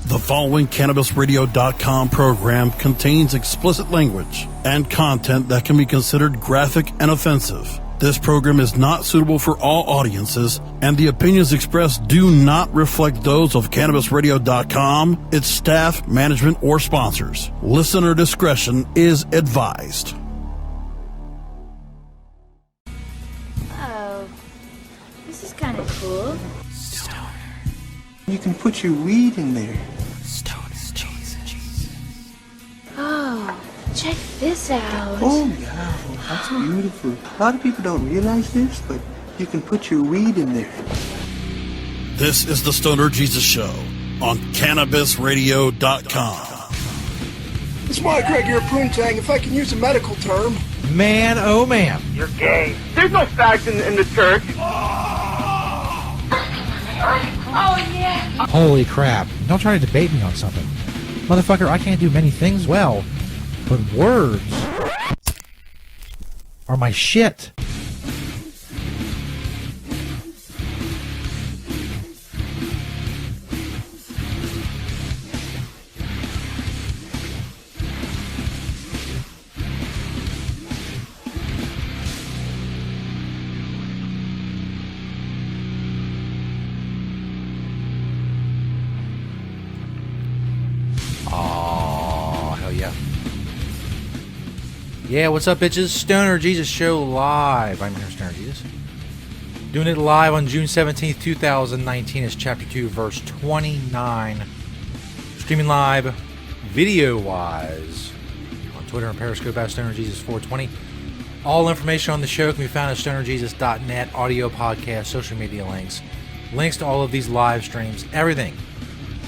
The following CannabisRadio.com program contains explicit language and content that can be considered graphic and offensive. This program is not suitable for all audiences, and the opinions expressed do not reflect those of CannabisRadio.com, its staff, management, or sponsors. Listener discretion is advised. Oh, this is kind of cool. You can put your weed in there. Oh, check this out. Oh, yeah. That's beautiful. A lot of people don't realize this, but you can put your weed in there. This is the Stoner Jesus Show on CannabisRadio.com. It's Mike Greg here, Poontang, if I can use a medical term. Man, oh man. You're gay. There's no fags in the church. Oh, yeah. Holy crap. Don't try to debate me on something. Motherfucker, I can't do many things well, but words are my shit. Yeah, what's up, bitches? Stoner Jesus Show live. I'm here, Stoner Jesus. Doing it live on June 17th, 2019. It's Chapter 2, Verse 29. Streaming live, video-wise, on Twitter and Periscope at Stoner Jesus 420. All information on the show can be found at stonerjesus.net, audio podcast, social media links, links to all of these live streams, everything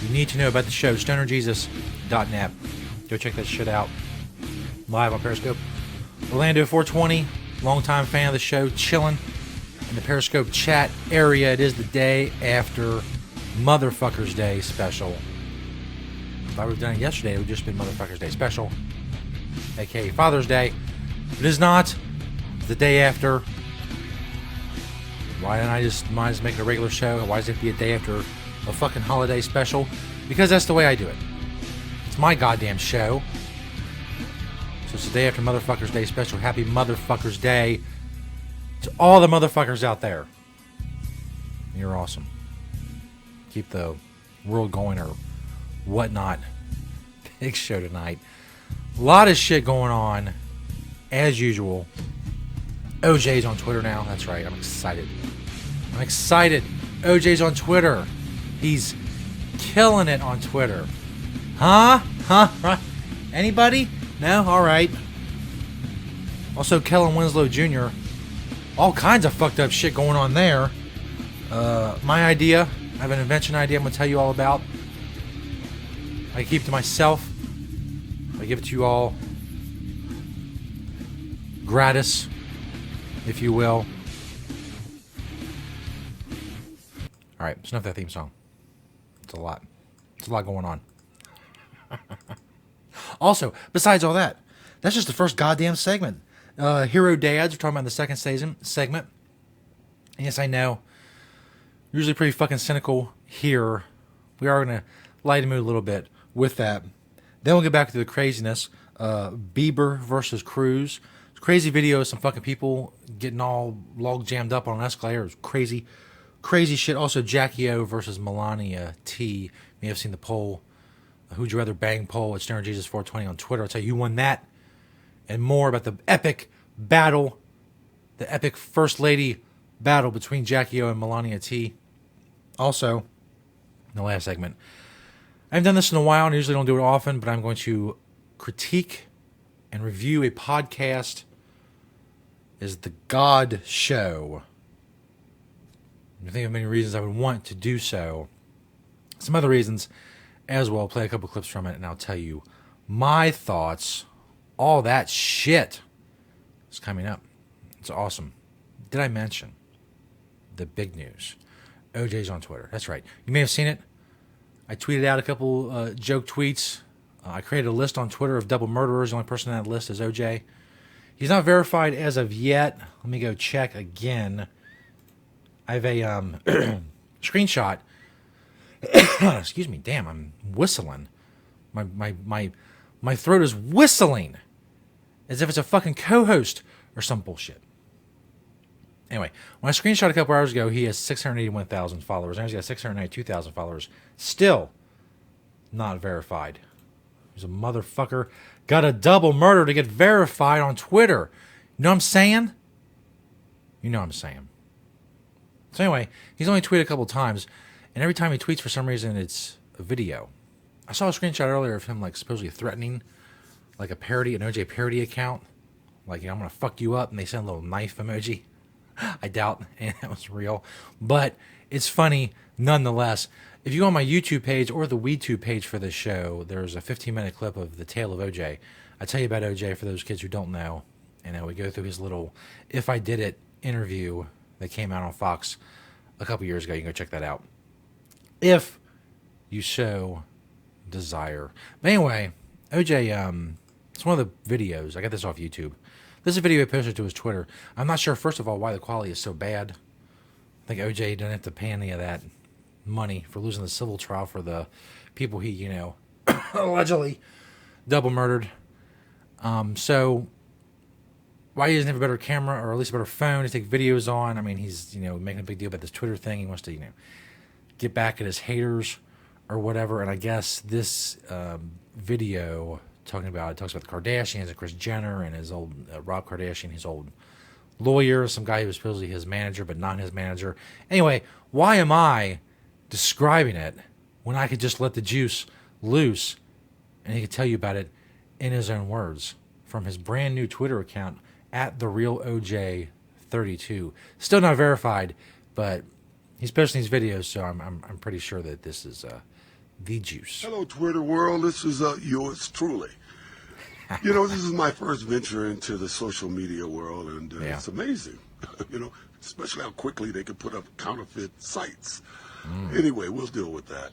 you need to know about the show, stonerjesus.net. Go check that shit out. Live on Periscope. Orlando 420, longtime fan of the show, chilling in the Periscope chat area. It is the day after Motherfuckers Day special. If I would have done it yesterday, it would just been Motherfuckers Day special, aka Father's Day. But it is not. It's the day after. Why didn't I just make it a regular show? Why does it have to be a day after a fucking holiday special? Because that's the way I do it. It's my goddamn show. So it's the day after Motherfuckers Day special. Happy Motherfuckers Day to all the motherfuckers out there. You're awesome. Keep the world going or whatnot. Big show tonight. A lot of shit going on, as usual. OJ's on Twitter now. That's right. I'm excited. OJ's on Twitter. He's killing it on Twitter. Huh? Right? Anybody? No? Alright. Also, Kellen Winslow Jr. All kinds of fucked up shit going on there. My idea. I have an invention idea I'm going to tell you all about. I keep it to myself. I give it to you all gratis, if you will. Alright, it's enough of that theme song. It's a lot. It's a lot going on. Also, besides all that, that's just the first goddamn segment. Hero Dads, we're talking about the second segment. And yes, I know. Usually pretty fucking cynical here. We are going to lighten the mood a little bit with that. Then we'll get back to the craziness. Bieber versus Cruz. Crazy video of some fucking people getting all log jammed up on an escalator. It was crazy. Crazy shit. Also, Jackie O versus Melania T. You may have seen the poll. Who'd you rather bang poll at Stoner Jesus 420 on Twitter. I'll tell you who won that and more about the epic battle, the epic First Lady battle between Jackie O and Melania T. Also, in the last segment, I haven't done this in a while and I usually don't do it often, but I'm going to critique and review a podcast. Is The God Show. I think of many reasons I would want to do so. Some other reasons as well. I'll play a couple clips from it and I'll tell you my thoughts. All that shit is coming up. It's awesome. Did I mention the big news? OJ's on Twitter. That's right. You may have seen it. I tweeted out a couple joke tweets. I created a list on Twitter of double murderers. The only person on that list is OJ. He's not verified as of yet. Let me go check again. I have a screenshot Excuse me, damn, I'm whistling. My throat is whistling as if it's a fucking co-host or some bullshit. Anyway, when I screenshot a couple hours ago, he has 681,000 followers. Now he's got 692,000 followers. Still not verified. He's a motherfucker. Got a double murder to get verified on Twitter. You know what I'm saying? You know what I'm saying. So anyway, he's only tweeted a couple times, and every time he tweets, for some reason, it's a video. I saw a screenshot earlier of him, like, supposedly threatening, like, an OJ parody account. Like, I'm going to fuck you up, and they send a little knife emoji. I doubt that was real. But it's funny nonetheless. If you go on my YouTube page or the WeTube page for this show, there's a 15-minute clip of the tale of OJ. I tell you about OJ for those kids who don't know. And we go through his little If I Did It interview that came out on Fox a couple years ago. You can go check that out if you so desire. But anyway, OJ, it's one of the videos. I got this off YouTube. This is a video he posted to his Twitter. I'm not sure, first of all, why the quality is so bad. I think OJ didn't have to pay any of that money for losing the civil trial for the people he, allegedly double murdered. So why he doesn't have a better camera or at least a better phone to take videos on? I mean, he's, making a big deal about this Twitter thing. He wants to, get back at his haters or whatever. And I guess this video talks about the Kardashians and Kris Jenner and his old Rob Kardashian, his old lawyer, some guy who was supposedly his manager but not his manager. Anyway, why am I describing it when I could just let the juice loose and he could tell you about it in his own words from his brand new Twitter account at TheRealOJ32. Still not verified, but he's posting these videos, so I'm pretty sure that this is the juice. Hello, Twitter world. This is yours truly. This is my first venture into the social media world, and it's amazing. Especially how quickly they can put up counterfeit sites. Anyway, we'll deal with that.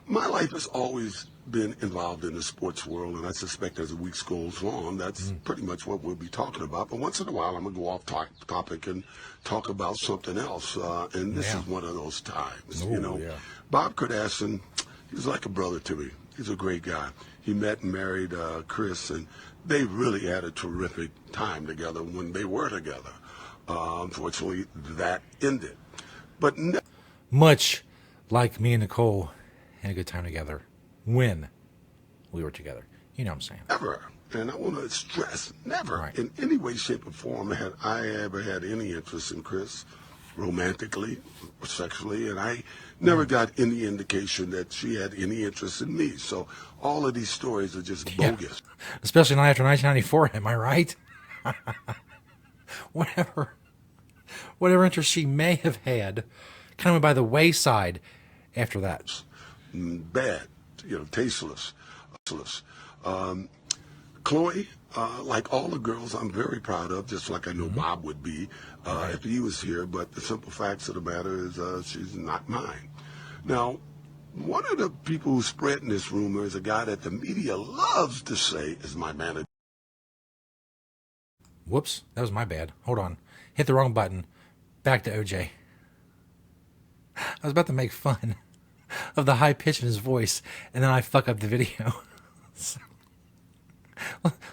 My life has always been involved in the sports world, and I suspect as the weeks goes on, that's pretty much what we'll be talking about. But once in a while, I'm going to go off topic and talk about something else, and this is one of those times. Bob Kardashian, he's like a brother to me. He's a great guy. He met and married Kris, and they really had a terrific time together when they were together. Unfortunately, that ended. But much like me and Nicole had a good time together when we were together. You know what I'm saying? Never, and I want to stress, never in any way, shape, or form had I ever had any interest in Kris, romantically or sexually, and I never got any indication that she had any interest in me. So all of these stories are just bogus. Especially not after 1994, am I right? Whatever interest she may have had kind of went by the wayside after that. Bad, tasteless. Chloe, like all the girls I'm very proud of, just like I know Bob would be if he was here, but the simple facts of the matter is she's not mine. Now, one of the people who's spreading this rumor is a guy that the media loves to say is my manager. Whoops, that was my bad. Hold on. Hit the wrong button. Back to OJ. I was about to make fun of the high pitch in his voice, and then I fuck up the video. So,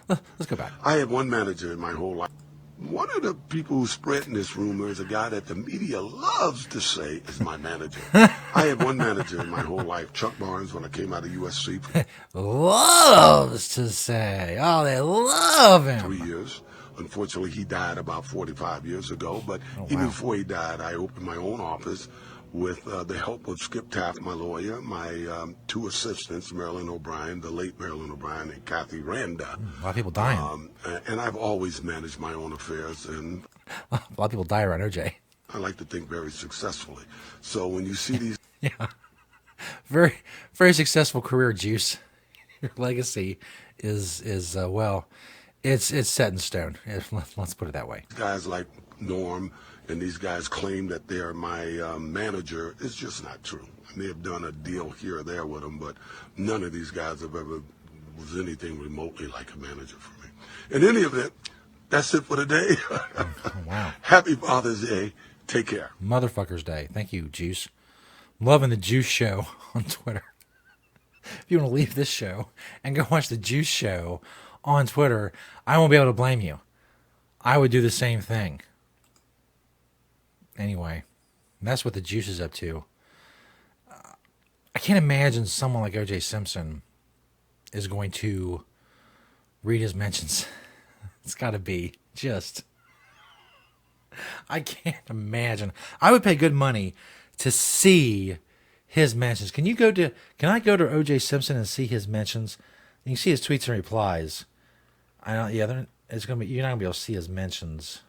let's go back. I had one manager in my whole life. One of the people who's spreading this rumor is a guy that the media loves to say is my manager. I had one manager in my whole life, Chuck Barnes, when I came out of USC. Loves to say. Oh, they love him. 3 years. Unfortunately, he died about 45 years ago. But even before he died, I opened my own office with the help of Skip Taft, my lawyer, my two assistants, Marilyn O'Brien, the late Marilyn O'Brien, and Kathy Randa. A lot of people dying. And I've always managed my own affairs. And a lot of people die around OJ. I like to think very successfully. So when you see these... Very, very successful career, Juice. Your legacy is it's set in stone. Let's put it that way. Guys like Norm and these guys claim that they're my manager. It's just not true. I may have done a deal here or there with them, but none of these guys have ever was anything remotely like a manager for me. In any event, that's it for today. Wow. Happy Father's Day. Take care. Motherfucker's Day. Thank you, Juice. I'm loving the Juice Show on Twitter. If you want to leave this show and go watch the Juice Show on Twitter, I won't be able to blame you. I would do the same thing. Anyway, that's what the Juice is up to. I can't imagine someone like O.J. Simpson is going to read his mentions. It's got to be just... I can't imagine. I would pay good money to see his mentions. Can I go to O.J. Simpson and see his mentions? You can see his tweets and replies. It's gonna be, you're not gonna be able to see his mentions.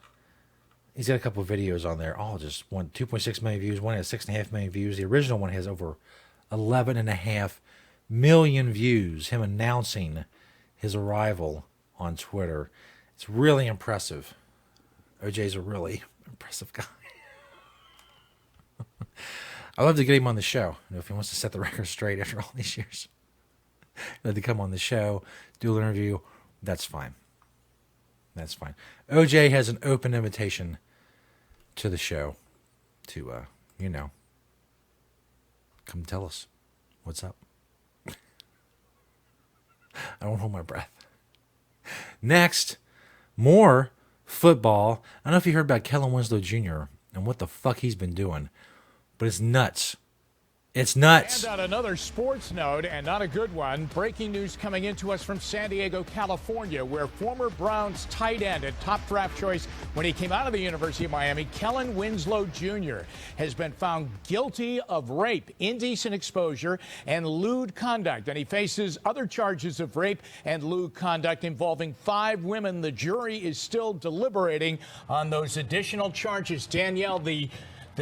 He's got a couple of videos on there. All just 2.6 million views. One has 6.5 million views. The original one has over 11.5 million views. Him announcing his arrival on Twitter. It's really impressive. OJ's a really impressive guy. I'd love to get him on the show. If he wants to set the record straight after all these years. Let to come on the show, do an interview. That's fine. That's fine. OJ has an open invitation to the show to, come tell us what's up. I don't hold my breath. Next, more football. I don't know if you heard about Kellen Winslow Jr. and what the fuck he's been doing, but it's nuts. It's nuts. And on another sports note, and not a good one, breaking news coming into us from San Diego, California, where former Browns tight end and top draft choice when he came out of the University of Miami, Kellen Winslow Jr., has been found guilty of rape, indecent exposure, and lewd conduct. And he faces other charges of rape and lewd conduct involving 5 women. The jury is still deliberating on those additional charges. Danielle, the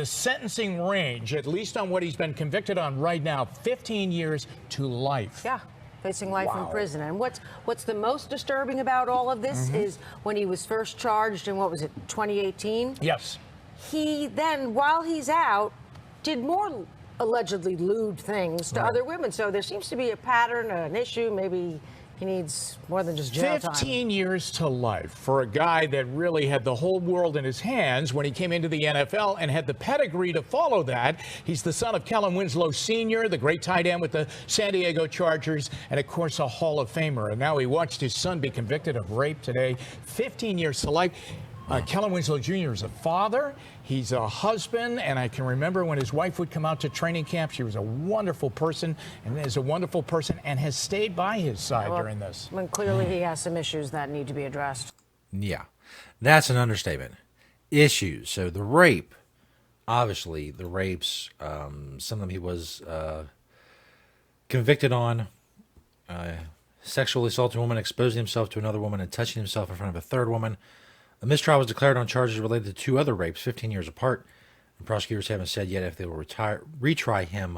sentencing range, at least on what he's been convicted on right now, 15 years to life. Yeah, facing life in prison. And what's the most disturbing about all of this is when he was first charged in, 2018? Yes. He then, while he's out, did more allegedly lewd things to other women. So there seems to be a pattern, an issue. Maybe he needs more than just jail time. 15 years to life for a guy that really had the whole world in his hands when he came into the NFL and had the pedigree to follow that. He's the son of Kellen Winslow Sr., the great tight end with the San Diego Chargers, and of course a Hall of Famer. And now he watched his son be convicted of rape today. 15 years to life. Kellen Winslow Jr. is a father. He's a husband, and I can remember when his wife would come out to training camp. She was a wonderful person, and is a wonderful person, and has stayed by his side during this. When clearly he has some issues that need to be addressed. Yeah, that's an understatement. Issues. So the rape, obviously, the rapes, some of them he was convicted on. Sexually assaulting a woman, exposing himself to another woman, and touching himself in front of a third woman. A mistrial was declared on charges related to 2 other rapes 15 years apart. And prosecutors haven't said yet if they will retry him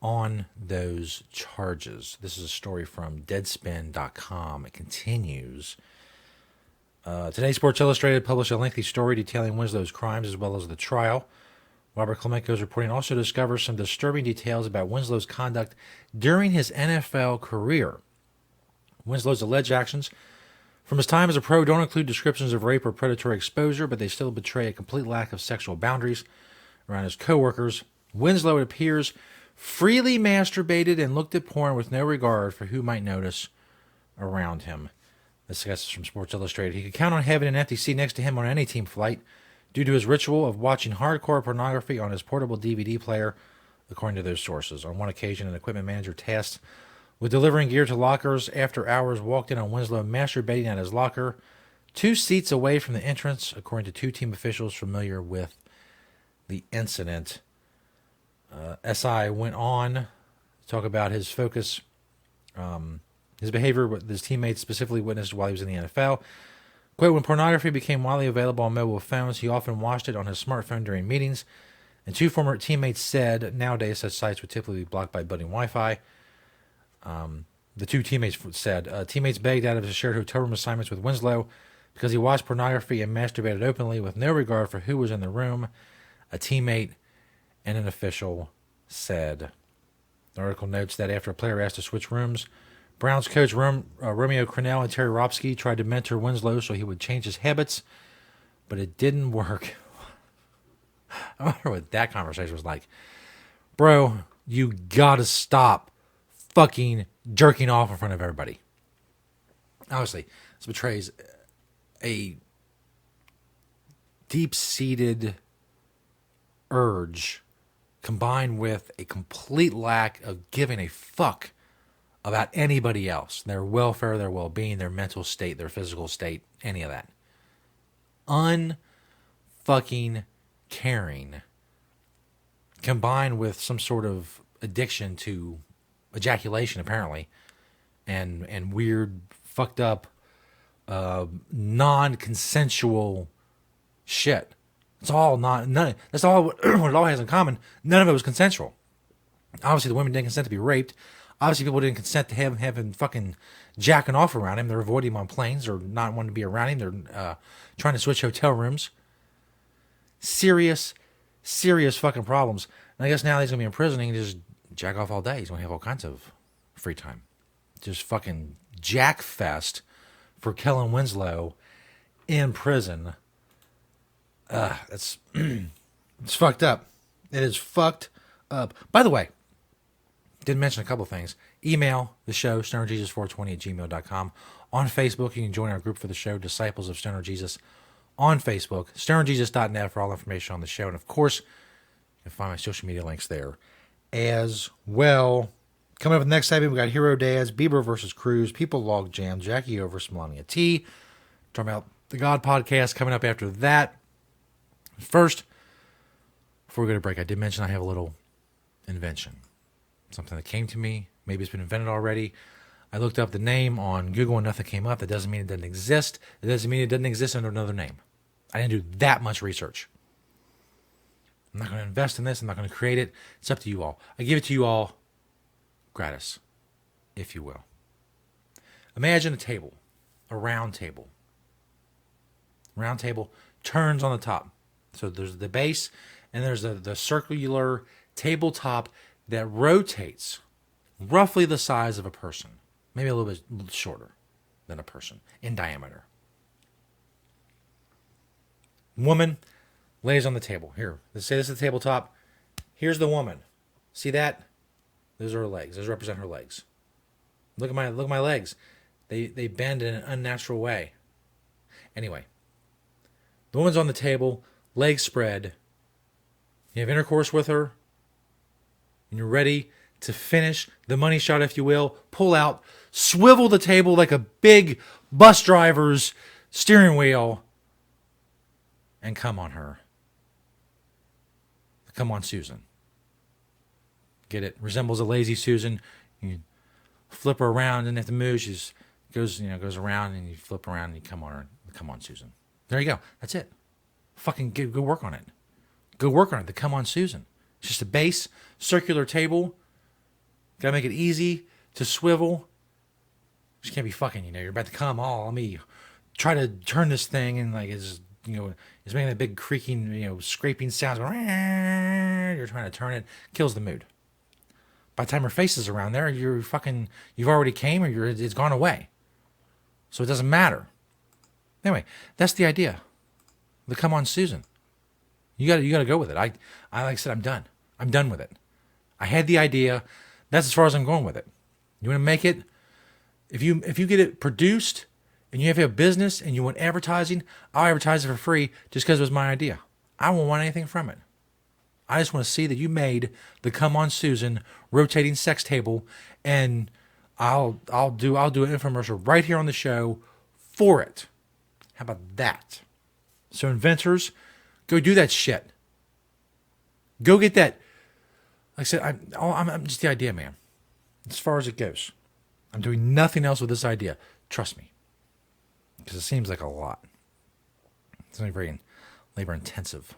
on those charges. This is a story from Deadspin.com. It continues. Today, Sports Illustrated published a lengthy story detailing Winslow's crimes as well as the trial. Robert Klemenko's reporting also discovers some disturbing details about Winslow's conduct during his NFL career. Winslow's alleged actions from his time as a pro don't include descriptions of rape or predatory exposure, but they still betray a complete lack of sexual boundaries around his coworkers. Winslow, it appears, freely masturbated and looked at porn with no regard for who might notice around him. This is from Sports Illustrated. He could count on having an empty seat next to him on any team flight due to his ritual of watching hardcore pornography on his portable DVD player, according to those sources. On one occasion, an equipment manager tasked with delivering gear to lockers after hours walked in on Winslow masturbating at his locker 2 seats away from the entrance, according to 2 team officials familiar with the incident. SI went on to talk about his focus, his behavior with his teammates specifically witnessed while he was in the NFL. Quote, when pornography became widely available on mobile phones, he often watched it on his smartphone during meetings. And 2 former teammates said nowadays such sites would typically be blocked by budding Wi-Fi. The 2 teammates said teammates begged out of his shared hotel room assignments with Winslow because he watched pornography and masturbated openly with no regard for who was in the room. A teammate and an official said. The article notes that after a player asked to switch rooms, Browns coach Romeo Crennel and Terry Ropsky tried to mentor Winslow so he would change his habits, but it didn't work. I wonder what that conversation was like. bro, you gotta stop fucking jerking off in front of everybody. Obviously, this betrays a deep-seated urge combined with a complete lack of giving a fuck about anybody else, their welfare, their well-being, their mental state, their physical state, any of that. Unfucking caring, combined with some sort of addiction to ejaculation, apparently, and weird, fucked up, non-consensual shit. It's all that's all what it all has in common. None of it was consensual. Obviously, the women didn't consent to be raped. Obviously, people didn't consent to having fucking jacking off around him. They're avoiding him on planes or not wanting to be around him. They're trying to switch hotel rooms. Serious fucking problems. And I guess now he's going to be in prison. He can just jack off all day. He's going to have all kinds of free time. Just fucking jack fest for Kellen Winslow in prison. It's fucked up. It is fucked up. By the way, did mention a couple of things. Email the show, stonerjesus420@gmail.com. On Facebook, you can join our group for the show, Disciples of Stoner Jesus, on Facebook. stonerjesus.net for all information on the show. And, of course, you can find my social media links there as well. Coming up with the next segment, we got Hero Dads, Bieber versus Cruz, People Log Jam, Jackie O versus Melania T. Talking about the God Podcast coming up after that. First, before we go to break, I did mention I have a little invention. Something that came to me. Maybe it's been invented already. I looked up the name on Google and nothing came up. That doesn't mean it doesn't exist. It doesn't mean it doesn't exist under another name. I didn't do that much research. I'm not going to invest in this. I'm not going to create it. It's up to you all. I give it to you all gratis, if you will. Imagine a table, a round table. Round table turns on the top. So there's the base, and there's the circular tabletop that rotates roughly the size of a person. Maybe a little bit shorter than a person in diameter. Woman lays on the table. Here, let's say this is the tabletop. Here's the woman. See that? Those are her legs. Those represent her legs. Look at my legs. They bend in an unnatural way. Anyway, the woman's on the table, legs spread. You have intercourse with her, and you're ready to finish the money shot, if you will. Pull out, swivel the table like a big bus driver's steering wheel, and come on her. Come on, Susan. Get it? Resembles a lazy Susan. You flip her around, and at the move, she goes around, and you flip around, and you come on her. Come on, Susan. There you go. That's it. Fucking go work on it. Go work on it. The come on, Susan. It's just a base, circular table. Gotta make it easy to swivel. Just can't be fucking, you're about to come. Oh, let me try to turn this thing, and like it's making that big creaking, scraping sounds. You're trying to turn it, kills the mood. By the time her face is around there, you've already came, or it's gone away. So it doesn't matter. Anyway, that's the idea. The come on, Susan. You gotta go with it. I like I said, I'm done. I'm done with it. I had the idea. That's as far as I'm going with it. You want to make it? If you get it produced and you have a business and you want advertising, I'll advertise it for free just because it was my idea. I won't want anything from it. I just want to see that you made the Come On Susan rotating sex table, and I'll do an infomercial right here on the show for it. How about that? So inventors, go do that shit. Go get that. Like I said, I'm just the idea man. As far as it goes, I'm doing nothing else with this idea. Trust me, because it seems like a lot. It's not very labor intensive.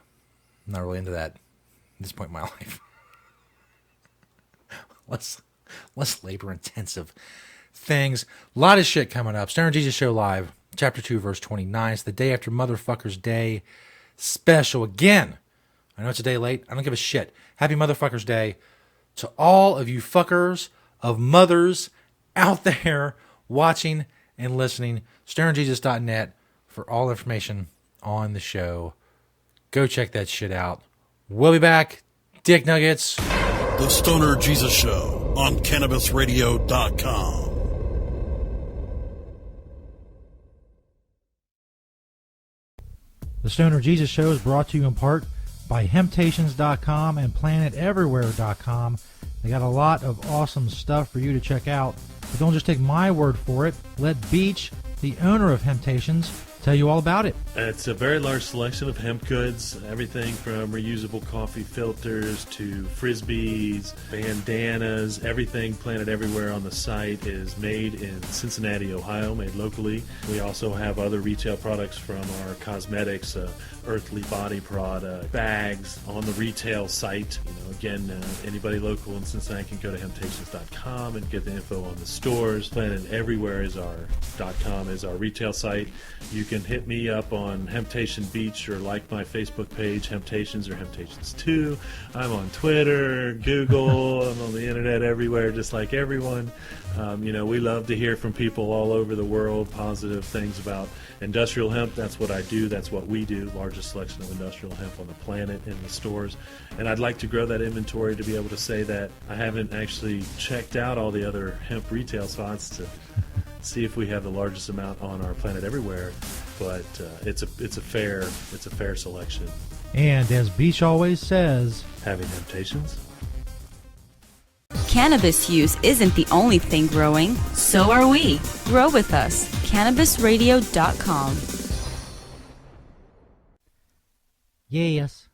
I'm not really into that at this point in my life. less labor intensive things. A lot of shit coming up. Stoner Jesus Show Live, Chapter 2, Verse 29. It's the day after Motherfuckers Day special. Again, I know it's a day late. I don't give a shit. Happy Motherfuckers Day to all of you fuckers of mothers out there watching and listening. StonerJesus.net for all information on the show. Go check that shit out. We'll be back. Dick Nuggets. The Stoner Jesus Show on CannabisRadio.com. The Stoner Jesus Show is brought to you in part by Hemptations.com and PlanetEverywhere.com. They got a lot of awesome stuff for you to check out. But don't just take my word for it. Let Beach, the owner of Hemptations, tell you all about it. It's a very large selection of hemp goods, everything from reusable coffee filters to frisbees, bandanas, everything Planet Everywhere on the site is made in Cincinnati, Ohio, made locally. We also have other retail products from our cosmetics, Earthly Body product, bags on the retail site. Again, anybody local in Cincinnati can go to Hemptations.com and get the info on the stores. Planet Everywhere is our .com is our retail site. You can hit me up on Hemptation Beach or like my Facebook page, Hemptations or Hemptations 2. I'm on Twitter, Google, I'm on the internet everywhere, just like everyone. We love to hear from people all over the world, positive things about industrial hemp. That's what I do. That's what we do. Largest selection of industrial hemp on the planet in the stores. And I'd like to grow that inventory to be able to say that I haven't actually checked out all the other hemp retail spots to see if we have the largest amount on our Planet Everywhere. But it's a fair selection. And as Beach always says, having Hemptations. Cannabis use isn't the only thing growing, so are we. Grow with us. CannabisRadio.com. Yes.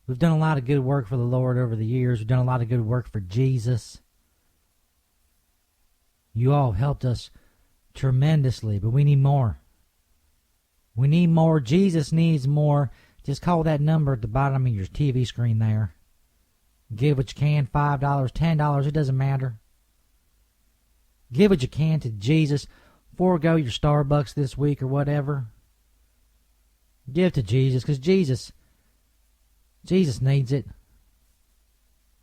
We've done a lot of good work for the Lord over the years. We've done a lot of good work for Jesus. You all helped us tremendously, but we need more. We need more. Jesus needs more. Just call that number at the bottom of your TV screen there. Give what you can, $5, $10, it doesn't matter. Give what you can to Jesus. Forego your Starbucks this week or whatever. Give to Jesus, because Jesus needs it.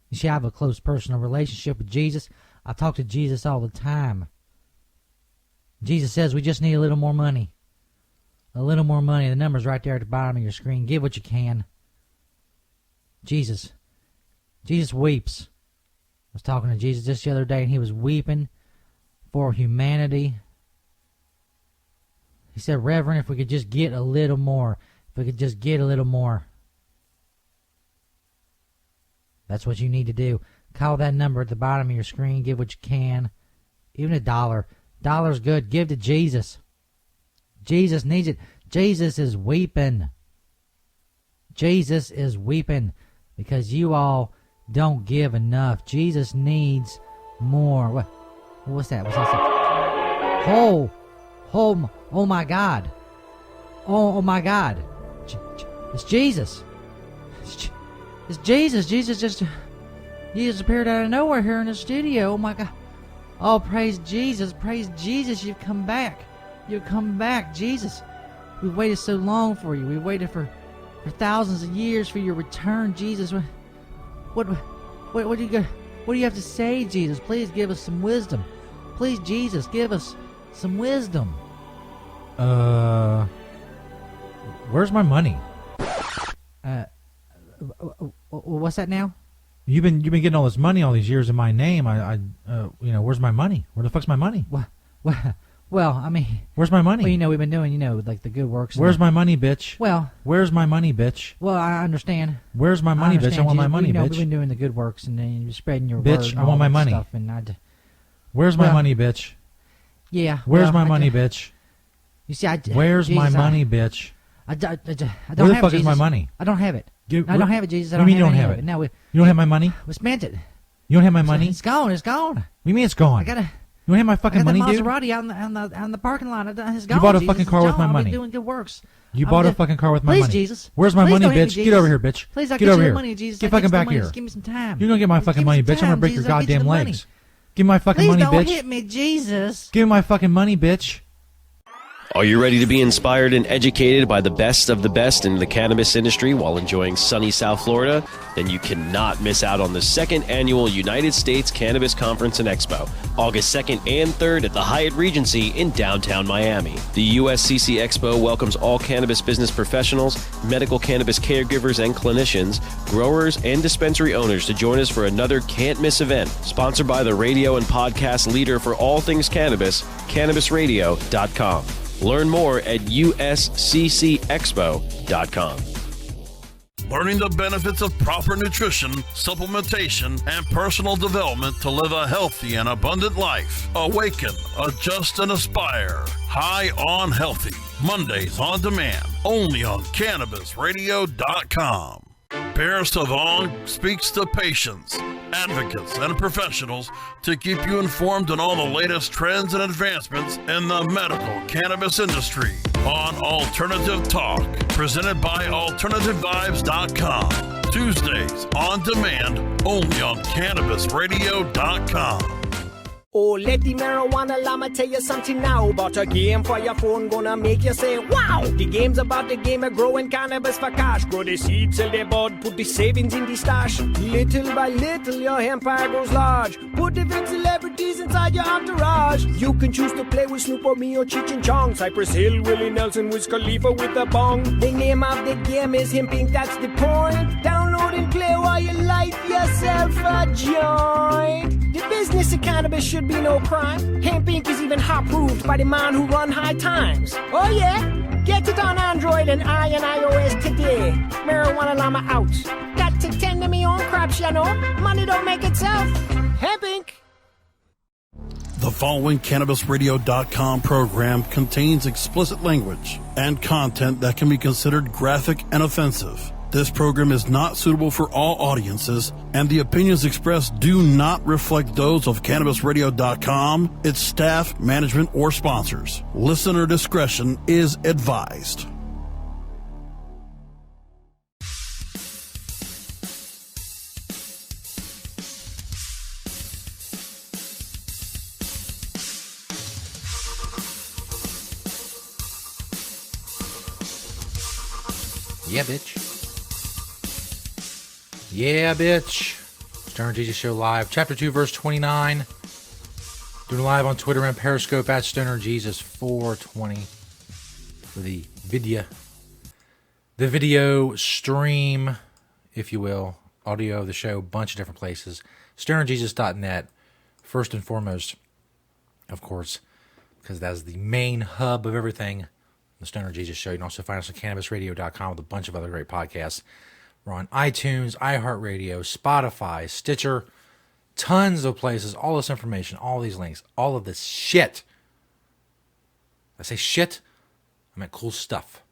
You see, I have a close personal relationship with Jesus. I talk to Jesus all the time. Jesus says we just need a little more money. A little more money. The number's right there at the bottom of your screen. Give what you can. Jesus weeps. I was talking to Jesus just the other day, and he was weeping for humanity. He said, Reverend, if we could just get a little more. If we could just get a little more. That's what you need to do. Call that number at the bottom of your screen. Give what you can. Even $1. $1's good. Give to Jesus. Jesus needs it. Jesus is weeping. Jesus is weeping because you all don't give enough. Jesus needs more. What's that? What's that? Oh my God. Oh my God. It's Jesus. It's Jesus. Jesus appeared out of nowhere here in the studio. Oh my God. Oh, praise Jesus. Praise Jesus. You've come back. You've come back, Jesus. We've waited so long for you. We waited for thousands of years for your return, Jesus. What do you have to say, Jesus? Please give us some wisdom. Please, Jesus, give us some wisdom. Where's my money? What's that now? You've been getting all this money all these years in my name. Where's my money? Where the fuck's my money? Well, I mean, where's my money? Well, we've been doing, like the good works. Where's my money, bitch? Well, where's my money, bitch? Well, I understand. Where's my money, bitch? I want my money, bitch. We've been doing the good works and then you're spreading your word. Bitch, I want my money. Stuff and where's my money, bitch? Yeah. Where's my money, bitch? You see, where's my money, bitch? I don't have it. Where the fuck is my money? I don't have it. I don't have it, Jesus. I don't have it. No, you don't have my money? We spent it. You don't have my money? It's gone. It's gone. What do you mean it's gone? You don't have my fucking money, dude? I got the Maserati on the parking lot. It's gone. You bought a fucking car with my money. I've been doing good works. You bought a fucking car with my money. Please, Jesus. Where's my money, bitch? Get over here, bitch. Please, I'll get you your money, Jesus. Get fucking back here. Just give me some time. You're gonna get my fucking money, bitch. I'm gonna break your goddamn legs. Give me my fucking money, bitch. Please don't hit me, Jesus. Give me my fucking money, bitch. Are you ready to be inspired and educated by the best of the best in the cannabis industry while enjoying sunny South Florida? Then you cannot miss out on the second annual United States Cannabis Conference and Expo, August 2nd and 3rd at the Hyatt Regency in downtown Miami. The USCC Expo welcomes all cannabis business professionals, medical cannabis caregivers and clinicians, growers, and dispensary owners to join us for another can't-miss event, sponsored by the radio and podcast leader for all things cannabis, CannabisRadio.com. Learn more at usccexpo.com. Learning the benefits of proper nutrition, supplementation, and personal development to live a healthy and abundant life. Awaken, adjust, and aspire. High on Healthy. Mondays on demand. Only on CannabisRadio.com. Pierre Savon speaks to patients, advocates, and professionals to keep you informed on all the latest trends and advancements in the medical cannabis industry on Alternative Talk, presented by AlternativeVibes.com. Tuesdays on demand, only on CannabisRadio.com. Oh, let the marijuana llama tell you something now about a game for your phone gonna make you say, wow! The game's about the game of growing cannabis for cash. Grow the seed, sell the bud, put the savings in the stash. Little by little, your empire grows large. Put different celebrities inside your entourage. You can choose to play with Snoop or me or Cheech and Chong, Cypress Hill, Willie Nelson, Wiz Khalifa with a bong. The name of the game is Hemp Inc., that's the point. Download and play while you light yourself a joint. The business of cannabis should be no crime. Hemp Inc. is even hot-proofed by the man who run High Times. Oh yeah? Get it on Android and iOS today. Marijuana Llama out. Got to tend to me own crops, you know. Money don't make itself. Hemp Inc. The following CannabisRadio.com program contains explicit language and content that can be considered graphic and offensive. This program is not suitable for all audiences, and the opinions expressed do not reflect those of CannabisRadio.com, its staff, management, or sponsors. Listener discretion is advised. Yeah, bitch. Yeah, bitch. Stoner Jesus Show Live. Chapter 2, verse 29. Doing live on Twitter and Periscope at Stoner Jesus 420 for the video. The video stream, if you will. Audio of the show, bunch of different places. StonerJesus.net, first and foremost, of course, because that's the main hub of everything. The Stoner Jesus Show. You can also find us on CannabisRadio.com with a bunch of other great podcasts. We're on iTunes, iHeartRadio, Spotify, Stitcher, tons of places. All this information, all these links, all of this shit. I say shit, I meant cool stuff.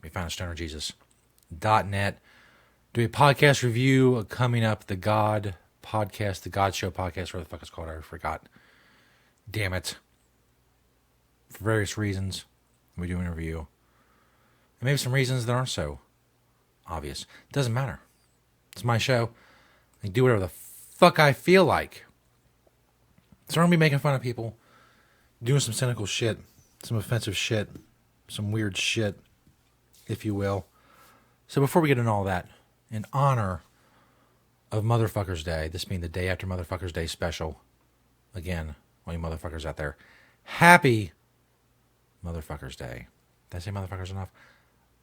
We found at StonerJesus.net. Do a podcast review coming up, the God podcast, the God Show podcast, whatever the fuck it's called, I forgot. Damn it. For various reasons, we do an review. And maybe some reasons that aren't so obvious. It doesn't matter. It's my show. I can do whatever the fuck I feel like. So I'm going to be making fun of people, doing some cynical shit, some offensive shit, some weird shit, if you will. So before we get into all that, in honor of Motherfuckers Day, this being the day after Motherfuckers Day special, again, all you motherfuckers out there, happy Motherfuckers Day. Did I say motherfuckers enough?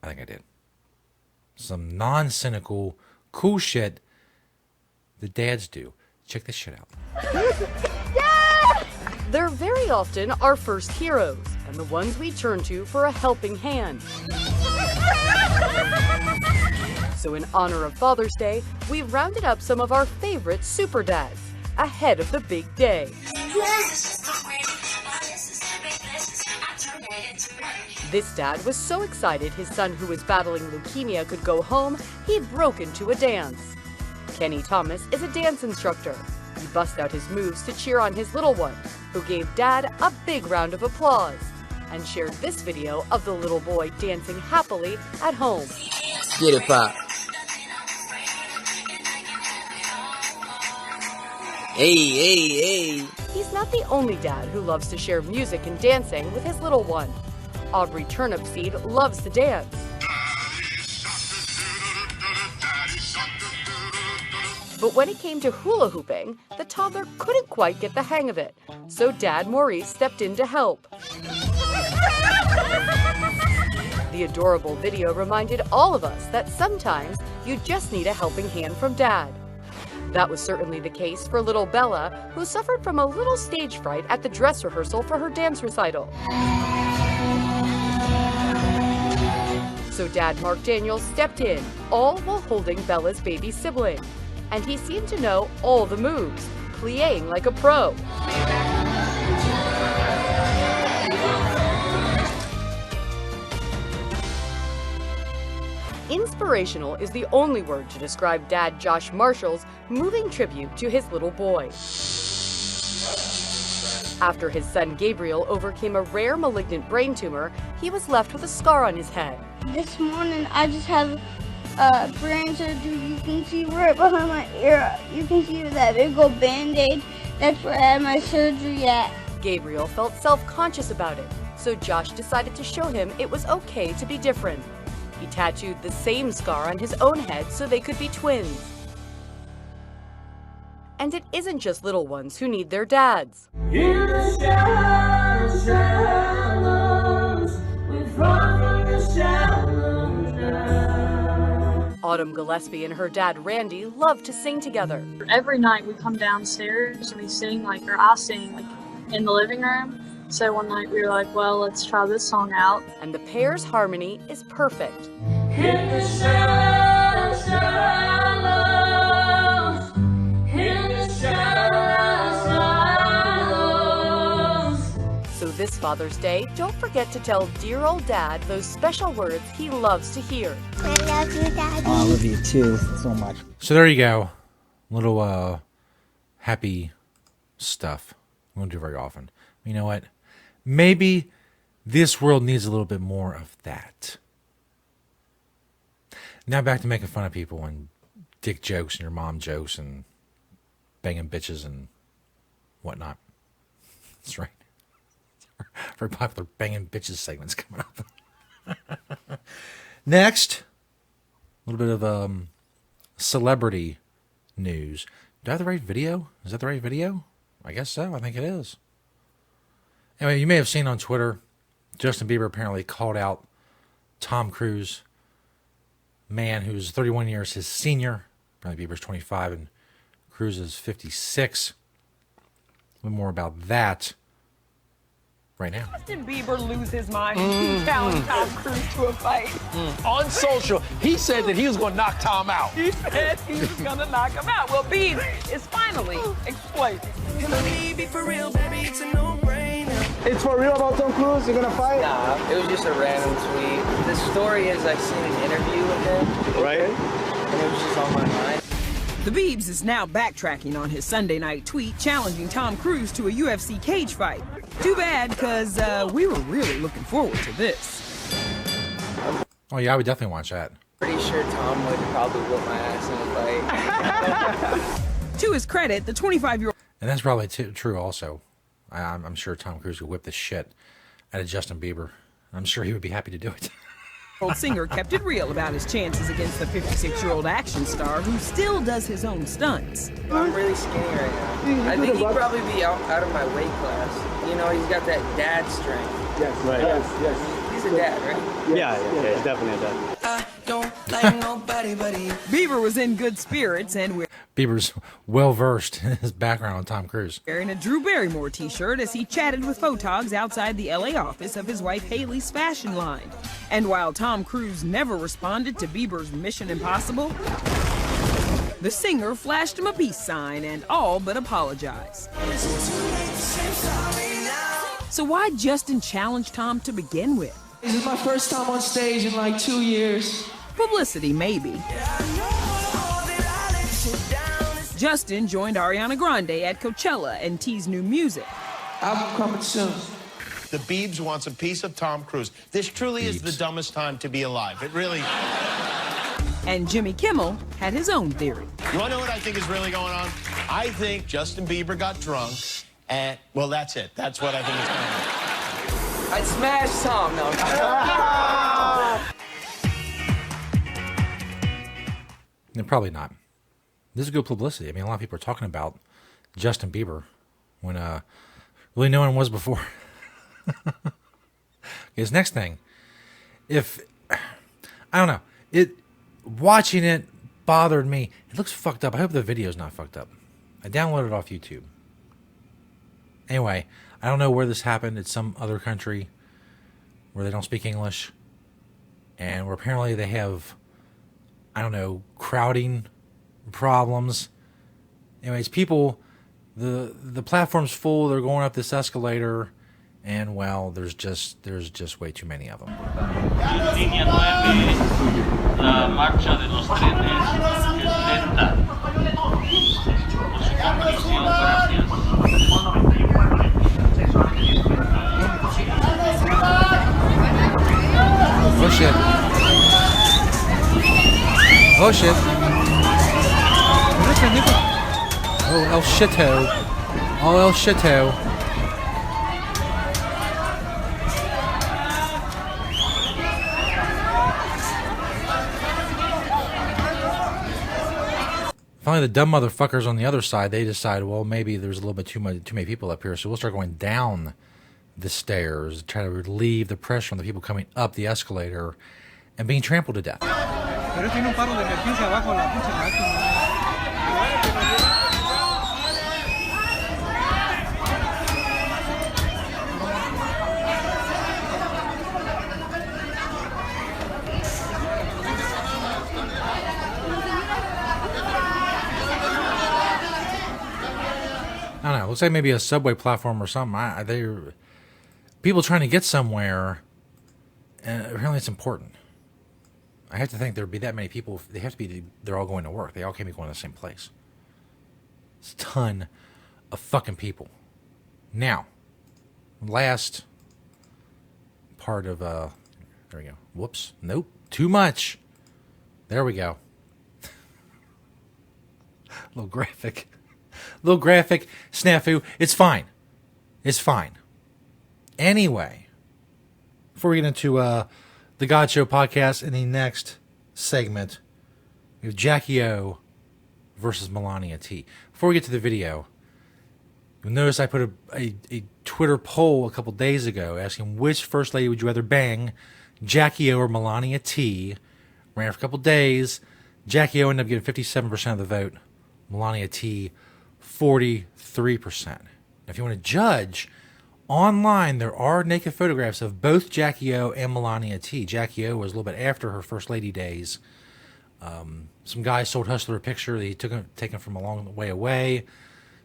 I think I did. Some non-cynical, cool shit that dads do. Check this shit out. Yeah! They're very often our first heroes, and the ones we turn to for a helping hand. So in honor of Father's Day, we've rounded up some of our favorite super dads, ahead of the big day. This dad was so excited his son who was battling leukemia could go home, he broke into a dance. Kenny Thomas is a dance instructor. He busts out his moves to cheer on his little one, who gave Dad a big round of applause, and shared this video of the little boy dancing happily at home. Get it, Pop. Hey, hey, hey. He's not the only dad who loves to share music and dancing with his little one. Aubrey Turnipseed loves to dance. But when it came to hula hooping, the toddler couldn't quite get the hang of it, so Dad Maurice stepped in to help. The adorable video reminded all of us that sometimes you just need a helping hand from Dad. That was certainly the case for little Bella, who suffered from a little stage fright at the dress rehearsal for her dance recital. So Dad Mark Daniels stepped in, all while holding Bella's baby sibling. And he seemed to know all the moves, plie-ing like a pro. Inspirational is the only word to describe Dad Josh Marshall's moving tribute to his little boy. After his son Gabriel overcame a rare malignant brain tumor, he was left with a scar on his head. This morning I just had brain surgery. You can see right behind my ear. You can see that big old band-aid. That's where I had my surgery at. Gabriel felt self-conscious about it, so Josh decided to show him it was okay to be different. He tattooed the same scar on his own head so they could be twins. And it isn't just little ones who need their dads. In the shallows, we fall from the shallows now. Autumn Gillespie and her dad Randy love to sing together. Every night we come downstairs and we sing, or I sing, in the living room. So one night we were like, well, let's try this song out. And the pair's harmony is perfect. In the shallows, in the shallows. So this Father's Day, don't forget to tell dear old Dad those special words he loves to hear. I love you, Daddy. Oh, I love you too so much. So there you go. Little happy stuff. We don't do very often. You know what? Maybe this world needs a little bit more of that. Now back to making fun of people and dick jokes and your mom jokes and banging bitches and whatnot. That's right. Very popular banging bitches segments coming up. Next, a little bit of celebrity news. Do I have the right video? Is that the right video? I guess so. I think it is. Anyway, you may have seen on Twitter, Justin Bieber apparently called out Tom Cruise, man who's 31 years his senior. Apparently Bieber's 25 and Cruise is 56. A little more about that right now. Justin Bieber lose his mind. He challenged Tom Cruise to a fight. On social, he said that he was going to knock Tom out. He said he was going to knock him out. Well, Biebs is finally explaining. Baby, for real, baby, it's a no-brainer. It's for real about Tom Cruise? You're gonna fight? Nah, it was just a random tweet. The story is I seen an interview with him. Right. And it was just on my mind. The Biebs is now backtracking on his Sunday night tweet challenging Tom Cruise to a UFC cage fight. Too bad, because we were really looking forward to this. Oh, yeah, I would definitely watch that. Pretty sure Tom would probably whip my ass in a fight. To his credit, the 25-year-old... And that's probably true also. I'm sure Tom Cruise would whip the shit out of Justin Bieber. I'm sure he would be happy to do it. Old singer kept it real about his chances against the 56-year-old action star who still does his own stunts. I'm really skinny right now. I think he'd probably be out of my weight class. You know, he's got that dad strength. Yes, right. Yes. He's a dad, right? Yeah, he's definitely a dad. I don't like nobody but you. Bieber was in good spirits and we're Bieber's well-versed in his background on Tom Cruise. wearing a Drew Barrymore t-shirt as he chatted with photogs outside the LA office of his wife Hailey's fashion line. And while Tom Cruise never responded to Bieber's Mission Impossible, the singer flashed him a peace sign and all but apologized. So why Justin challenge Tom to begin with? This is my first time on stage in like 2 years. Publicity, maybe. Justin joined Ariana Grande at Coachella and teased new music. Album coming soon. The Biebs wants a piece of Tom Cruise. This truly is the dumbest time to be alive. It really... And Jimmy Kimmel had his own theory. You want to know what I think is really going on? I think Justin Bieber got drunk and, well, that's it. That's what I think is going on. I'd smash Tom. No. No, probably not. This is good publicity. I mean, a lot of people are talking about Justin Bieber when really no one was before. His next thing, I don't know, watching it bothered me. It looks fucked up. I hope the video's not fucked up. I downloaded it off YouTube. Anyway, I don't know where this happened. It's some other country where they don't speak English, and where apparently they have, I don't know, crowding problems. Anyways, people, the platform's full. They're going up this escalator, and well, there's just way too many of them. Línea 9, la marcha de los trenes es lenta. Por su comprensión, gracias. Oh shit. Oh shit. Oh, El Shito. Oh, El Shito. Finally, the dumb motherfuckers on the other side, they decide, well, maybe there's a little bit too many people up here, so we'll start going down the stairs, try to relieve the pressure on the people coming up the escalator and being trampled to death. Pero tiene un paro de emergencia abajo la pinche máquina. I don't know. Looks like maybe a subway platform or something. They're people trying to get somewhere, and apparently it's important. I have to think there'd be that many people. They have to be. They're all going to work. They all can't be going to the same place. It's a ton of fucking people. Now, last part of there we go. Whoops. Nope. Too much. There we go. Little graphic snafu. It's fine. It's fine. Anyway, before we get into the God Show podcast in the next segment, we have Jackie O versus Melania T. Before we get to the video, you'll notice I put a Twitter poll a couple days ago asking which first lady would you rather bang, Jackie O or Melania T. Ran for a couple days. Jackie O ended up getting 57% of the vote. Melania T, 43%. Now, if you want to judge, online there are naked photographs of both Jackie O and Melania T. Jackie O was a little bit after her first lady days. Some guy sold Hustler a picture that he taken from a long way away,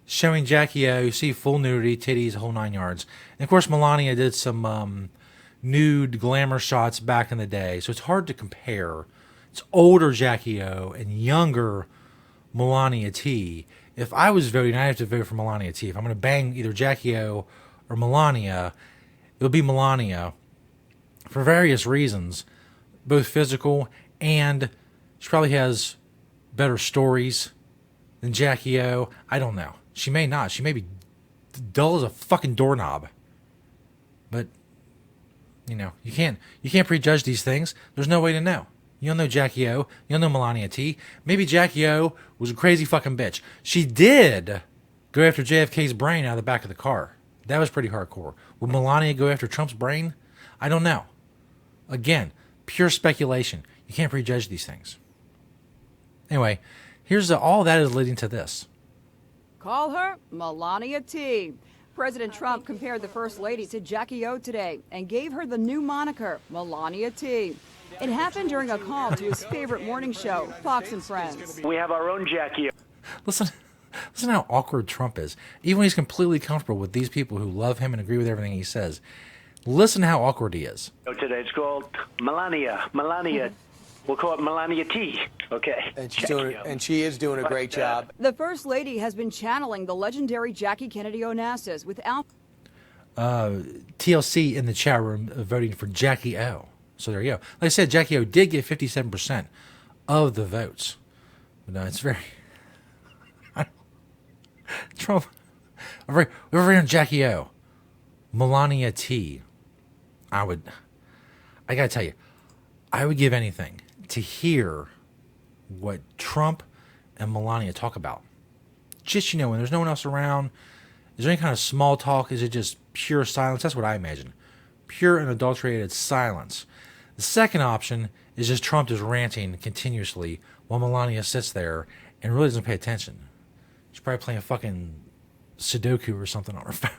showing Jackie O. You see full nudity, titties, a whole 9 yards. And of course, Melania did some nude glamour shots back in the day, so it's hard to compare. It's older Jackie O and younger Melania T. If I was voting, I'd have to vote for Melania T. If I'm going to bang either Jackie O or Melania, it'll be Melania for various reasons, both physical and she probably has better stories than Jackie O. I don't know. She may not. She may be dull as a fucking doorknob. But, you know, you can't prejudge these things. There's no way to know. You don't know Jackie O. You don't know Melania T. Maybe Jackie O was a crazy fucking bitch. She did go after JFK's brain out of the back of the car. That was pretty hardcore. Will Melania go after Trump's brain? I don't know. Again, pure speculation. You can't prejudge these things. Anyway, here's all that is leading to this. Call her Melania T. President Trump compared the First Lady to Jackie O today and gave her the new moniker, Melania T. It happened during a call to his favorite morning show, Fox and Friends. We have our own Jackie O. Listen how awkward Trump is. Even when he's completely comfortable with these people who love him and agree with everything he says. Listen how awkward he is. Today it's called Melania. We'll call it Melania T. Okay. And she is doing a great job. The First Lady has been channeling the legendary Jackie Kennedy Onassis without TLC in the chat room voting for Jackie O. So there you go. Like I said, Jackie O did get 57% of the votes. But no, it's very... Trump... We're on Jackie O. Melania T. I gotta tell you, I would give anything to hear what Trump and Melania talk about. Just, when there's no one else around, is there any kind of small talk? Is it just pure silence? That's what I imagine. Pure and adulterated silence. The second option is just Trump just ranting continuously while Melania sits there and really doesn't pay attention. She's probably playing fucking Sudoku or something on her phone.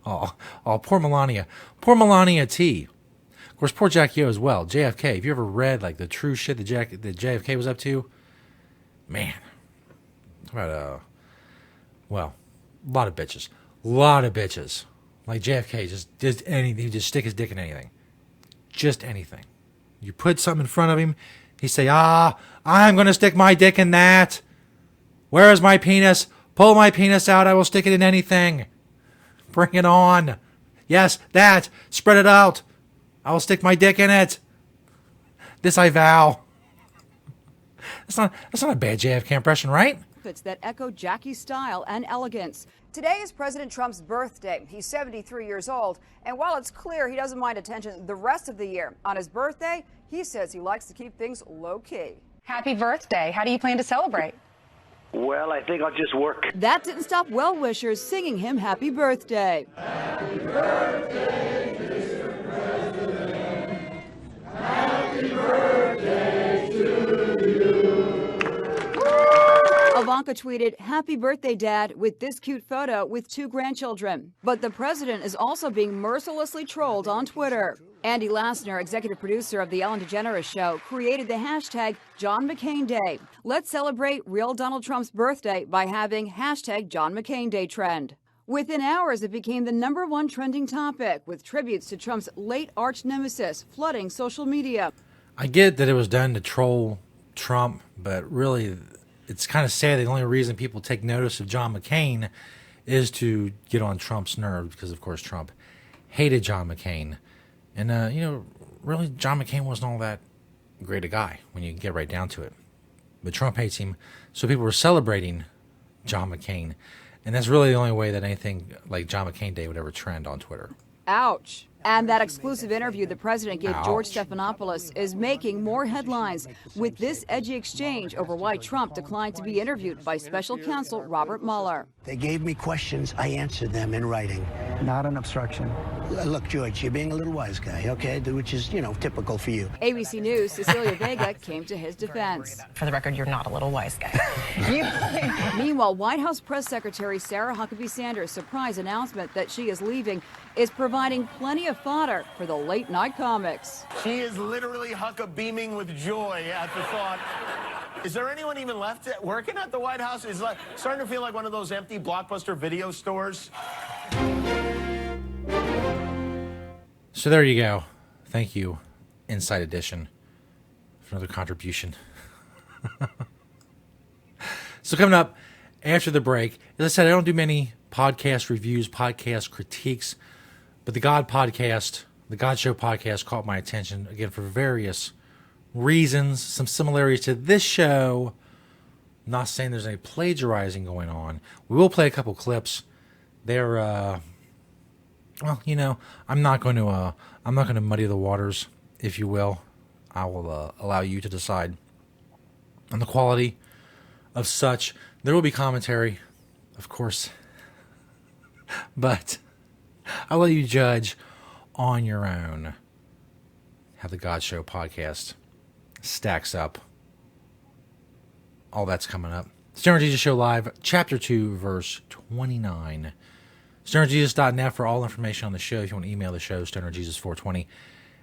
Oh, poor Melania. Poor Melania T. Of course, poor Jackie O as well. JFK. Have you ever read like the true shit that JFK was up to? Man. About a lot of bitches. Like JFK just anything. He'd just stick his dick in anything. Just anything. You put something in front of him, he'd say, I'm going to stick my dick in that. Where is my penis? Pull my penis out. I will stick it in anything. Bring it on. Yes, that. Spread it out. I will stick my dick in it. This I vow. That's not a bad JFK impression, right? That echo Jackie's style and elegance. Today is President Trump's birthday. He's 73 years old, and while it's clear he doesn't mind attention the rest of the year, on his birthday, he says he likes to keep things low-key. Happy birthday. How do you plan to celebrate? Well, I think I'll just work. That didn't stop well-wishers singing him happy birthday. Happy birthday, Mr. President. Happy birthday to you. Ivanka tweeted, "Happy birthday, Dad," with this cute photo with 2 grandchildren. But the president is also being mercilessly trolled on Twitter. Andy Lassner, executive producer of The Ellen DeGeneres Show, created the hashtag John McCain Day. Let's celebrate real Donald Trump's birthday by having hashtag John McCain Day trend. Within hours, it became the #1 trending topic, with tributes to Trump's late arch nemesis flooding social media. I get that it was done to troll Trump, but really, it's kind of sad that the only reason people take notice of John McCain is to get on Trump's nerves, because, of course, Trump hated John McCain. And, really, John McCain wasn't all that great a guy when you get right down to it. But Trump hates him, so people were celebrating John McCain. And that's really the only way that anything like John McCain Day would ever trend on Twitter. Ouch. And that exclusive interview the president gave George Stephanopoulos is making more headlines with this edgy exchange over why Trump declined to be interviewed by special counsel Robert Mueller. They gave me questions. I answered them in writing. Not an obstruction. Look, George, you're being a little wise guy, okay? Which is, typical for you. ABC News' Cecilia Vega came to his defense. For the record, you're not a little wise guy. Meanwhile, White House Press Secretary Sarah Huckabee Sanders' surprise announcement that she is leaving is providing plenty of fodder for the late night comics. She is literally beaming with joy at the thought. Is there anyone even left working at the White House? It's starting to feel like one of those empty Blockbuster video stores. So there you go. Thank you, Inside Edition, for another contribution. So coming up after the break, as I said, I don't do many podcast reviews, podcast critiques, but the God Show podcast caught my attention, again, for various reasons, some similarities to this show. I'm not saying there's any plagiarizing going on. We will play a couple clips. They're, I'm not going to muddy the waters, if you will. I will allow you to decide on the quality of such. There will be commentary, of course, but I'll let you judge on your own how the God Show podcast stacks up. All that's coming up. Stoner Jesus Show Live, Chapter 2, Verse 29. StonerJesus.net for all information on the show. If you want to email the show, stonerjesus420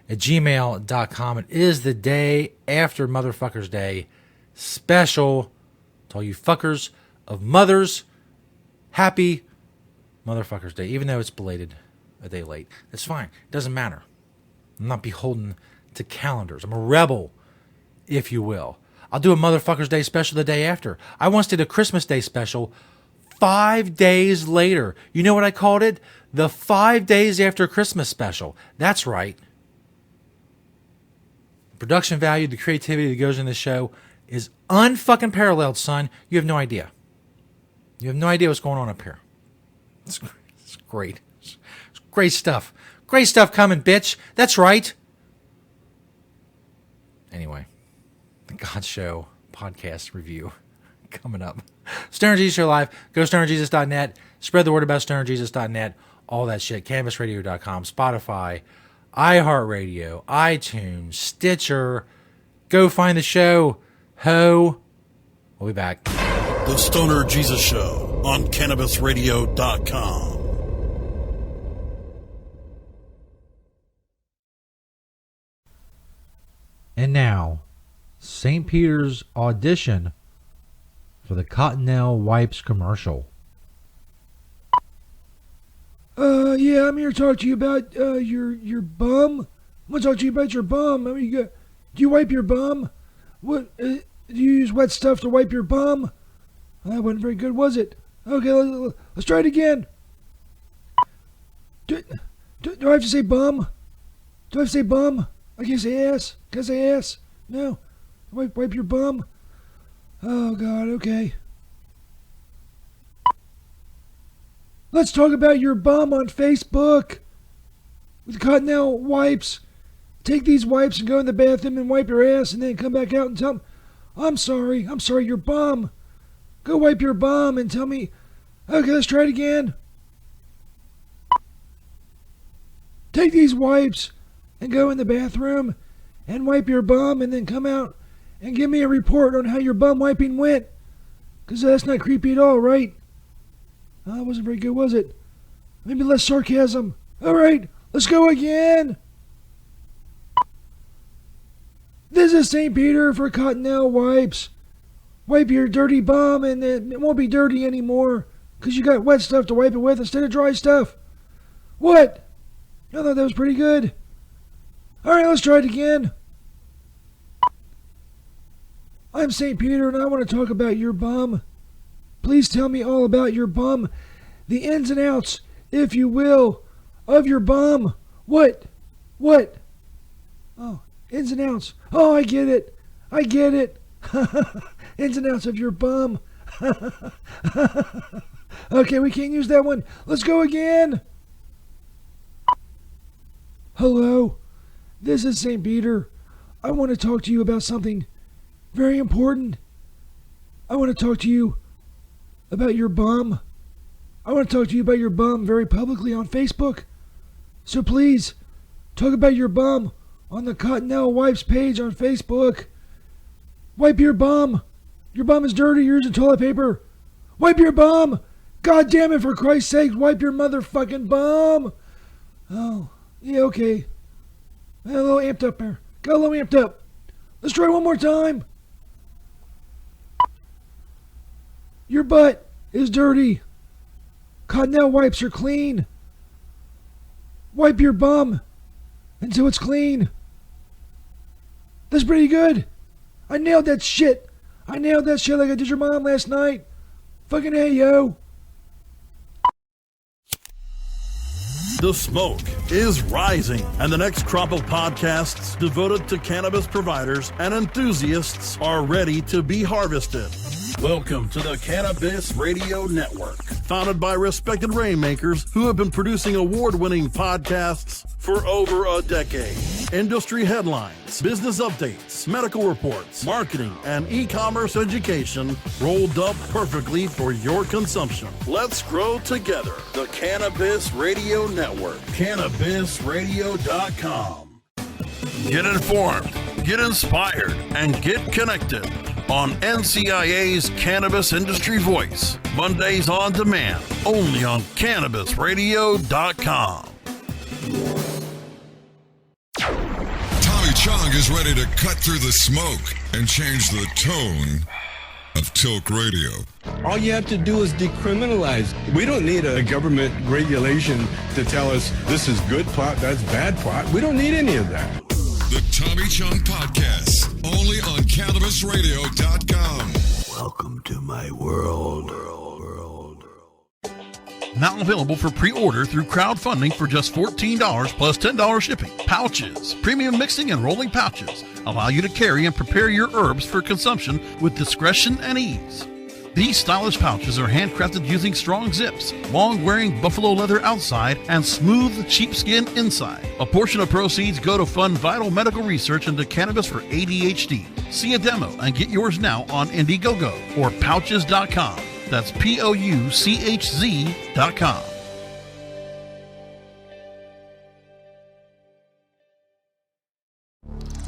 at gmail.com. It is the day after Motherfuckers Day special to all you fuckers of mothers. Happy Motherfuckers Day, even though it's belated a day late. That's fine. It doesn't matter. I'm not beholden to calendars. I'm a rebel, if you will. I'll do a Motherfuckers Day special the day after. I once did a Christmas Day special 5 days later. You know what I called it? The 5 days after Christmas special. That's right. The production value, the creativity that goes in this show is unfucking paralleled, son. You have no idea. You have no idea what's going on up here. It's great. It's Great stuff. Great stuff coming, bitch. That's right. Anyway, the God Show podcast review coming up. Stoner Jesus Show Live. Go stonerjesus.net. Spread the word about stonerjesus.net. All that shit. CannabisRadio.com. Spotify. iHeartRadio. iTunes. Stitcher. Go find the show. Ho. We'll be back. The Stoner Jesus Show on CannabisRadio.com. And now, St. Peter's audition for the Cottonelle Wipes commercial. Yeah, I'm here to talk to you about your bum. I'm gonna talk to you about your bum. I mean, do you wipe your bum? What? Do you use wet stuff to wipe your bum? That wasn't very good, was it? Okay, let's try it again. Do I have to say bum? Do I have to say bum? I can't say ass. Can I say ass? No. Wipe your bum. Oh, God, okay. Let's talk about your bum on Facebook. With Cottonelle wipes. Take these wipes and go in the bathroom and wipe your ass and then come back out and tell them, I'm sorry, your bum. Go wipe your bum and tell me, okay, let's try it again. Take these wipes and go in the bathroom and wipe your bum and then come out and give me a report on how your bum wiping went. Because that's not creepy at all, right? That wasn't very good, was it? Maybe less sarcasm. All right, let's go again. This is St. Peter for Cottonelle Wipes. Wipe your dirty bum and it won't be dirty anymore because you got wet stuff to wipe it with instead of dry stuff. What? I thought that was pretty good. All right, let's try it again. I'm St. Peter and I want to talk about your bum. Please tell me all about your bum. The ins and outs, if you will, of your bum. What? Oh, ins and outs. Oh, I get it. Ins and outs of your bum. Okay, we can't use that one. Let's go again. Hello, this is St. Peter. I want to talk to you about something very important. I want to talk to you about your bum. I want to talk to you about your bum very publicly on Facebook. So please, talk about your bum on the Cottonelle Wipes page on Facebook. Wipe your bum. Your bum is dirty. You're using toilet paper. Wipe your bum. God damn it, for Christ's sake, wipe your motherfucking bum. Oh, yeah, okay. A little amped up there. Got a little amped up. Let's try one more time. Your butt is dirty. Cottonelle wipes are clean. Wipe your bum until it's clean. That's pretty good. I nailed that shit. Like I did your mom last night. Fucking hey, yo. The smoke is rising, and the next crop of podcasts devoted to cannabis providers and enthusiasts are ready to be harvested. Welcome to the Cannabis Radio Network, founded by respected rainmakers who have been producing award-winning podcasts for over a decade. Industry headlines, business updates, medical reports, marketing, and e-commerce education rolled up perfectly for your consumption. Let's grow together. The Cannabis Radio Network. CannabisRadio.com. Get informed, get inspired, and get connected on NCIA's Cannabis Industry Voice. Mondays on demand, only on CannabisRadio.com. Tommy Chong is ready to cut through the smoke and change the tone of Tilk Radio. All you have to do is decriminalize. We don't need a government regulation to tell us this is good pot, that's bad pot. We don't need any of that. The Tommy Chong Podcast, only on CannabisRadio.com. Welcome to my world. Now available for pre-order through crowdfunding for just $14 plus $10 shipping. Pouches, premium mixing and rolling pouches allow you to carry and prepare your herbs for consumption with discretion and ease. These stylish pouches are handcrafted using strong zips, long-wearing buffalo leather outside, and smooth sheepskin inside. A portion of proceeds go to fund vital medical research into cannabis for ADHD. See a demo and get yours now on Indiegogo or pouches.com. That's POUCHZ.com.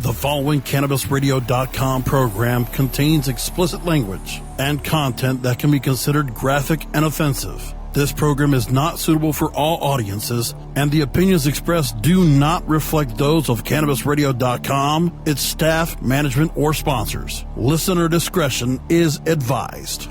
The following CannabisRadio.com program contains explicit language and content that can be considered graphic and offensive. This program is not suitable for all audiences, and the opinions expressed do not reflect those of CannabisRadio.com, its staff, management, or sponsors. Listener discretion is advised.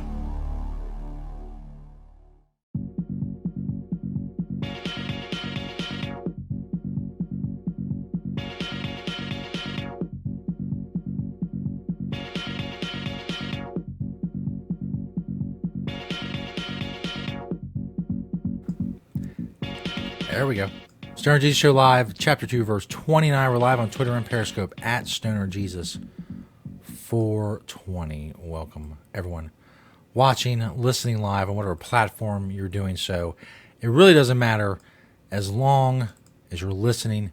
There we go. Stoner Jesus Show Live, Chapter 2, Verse 29. We're live on Twitter and Periscope at Stoner Jesus 420. Welcome, everyone watching, listening live on whatever platform you're doing so. It really doesn't matter as long as you're listening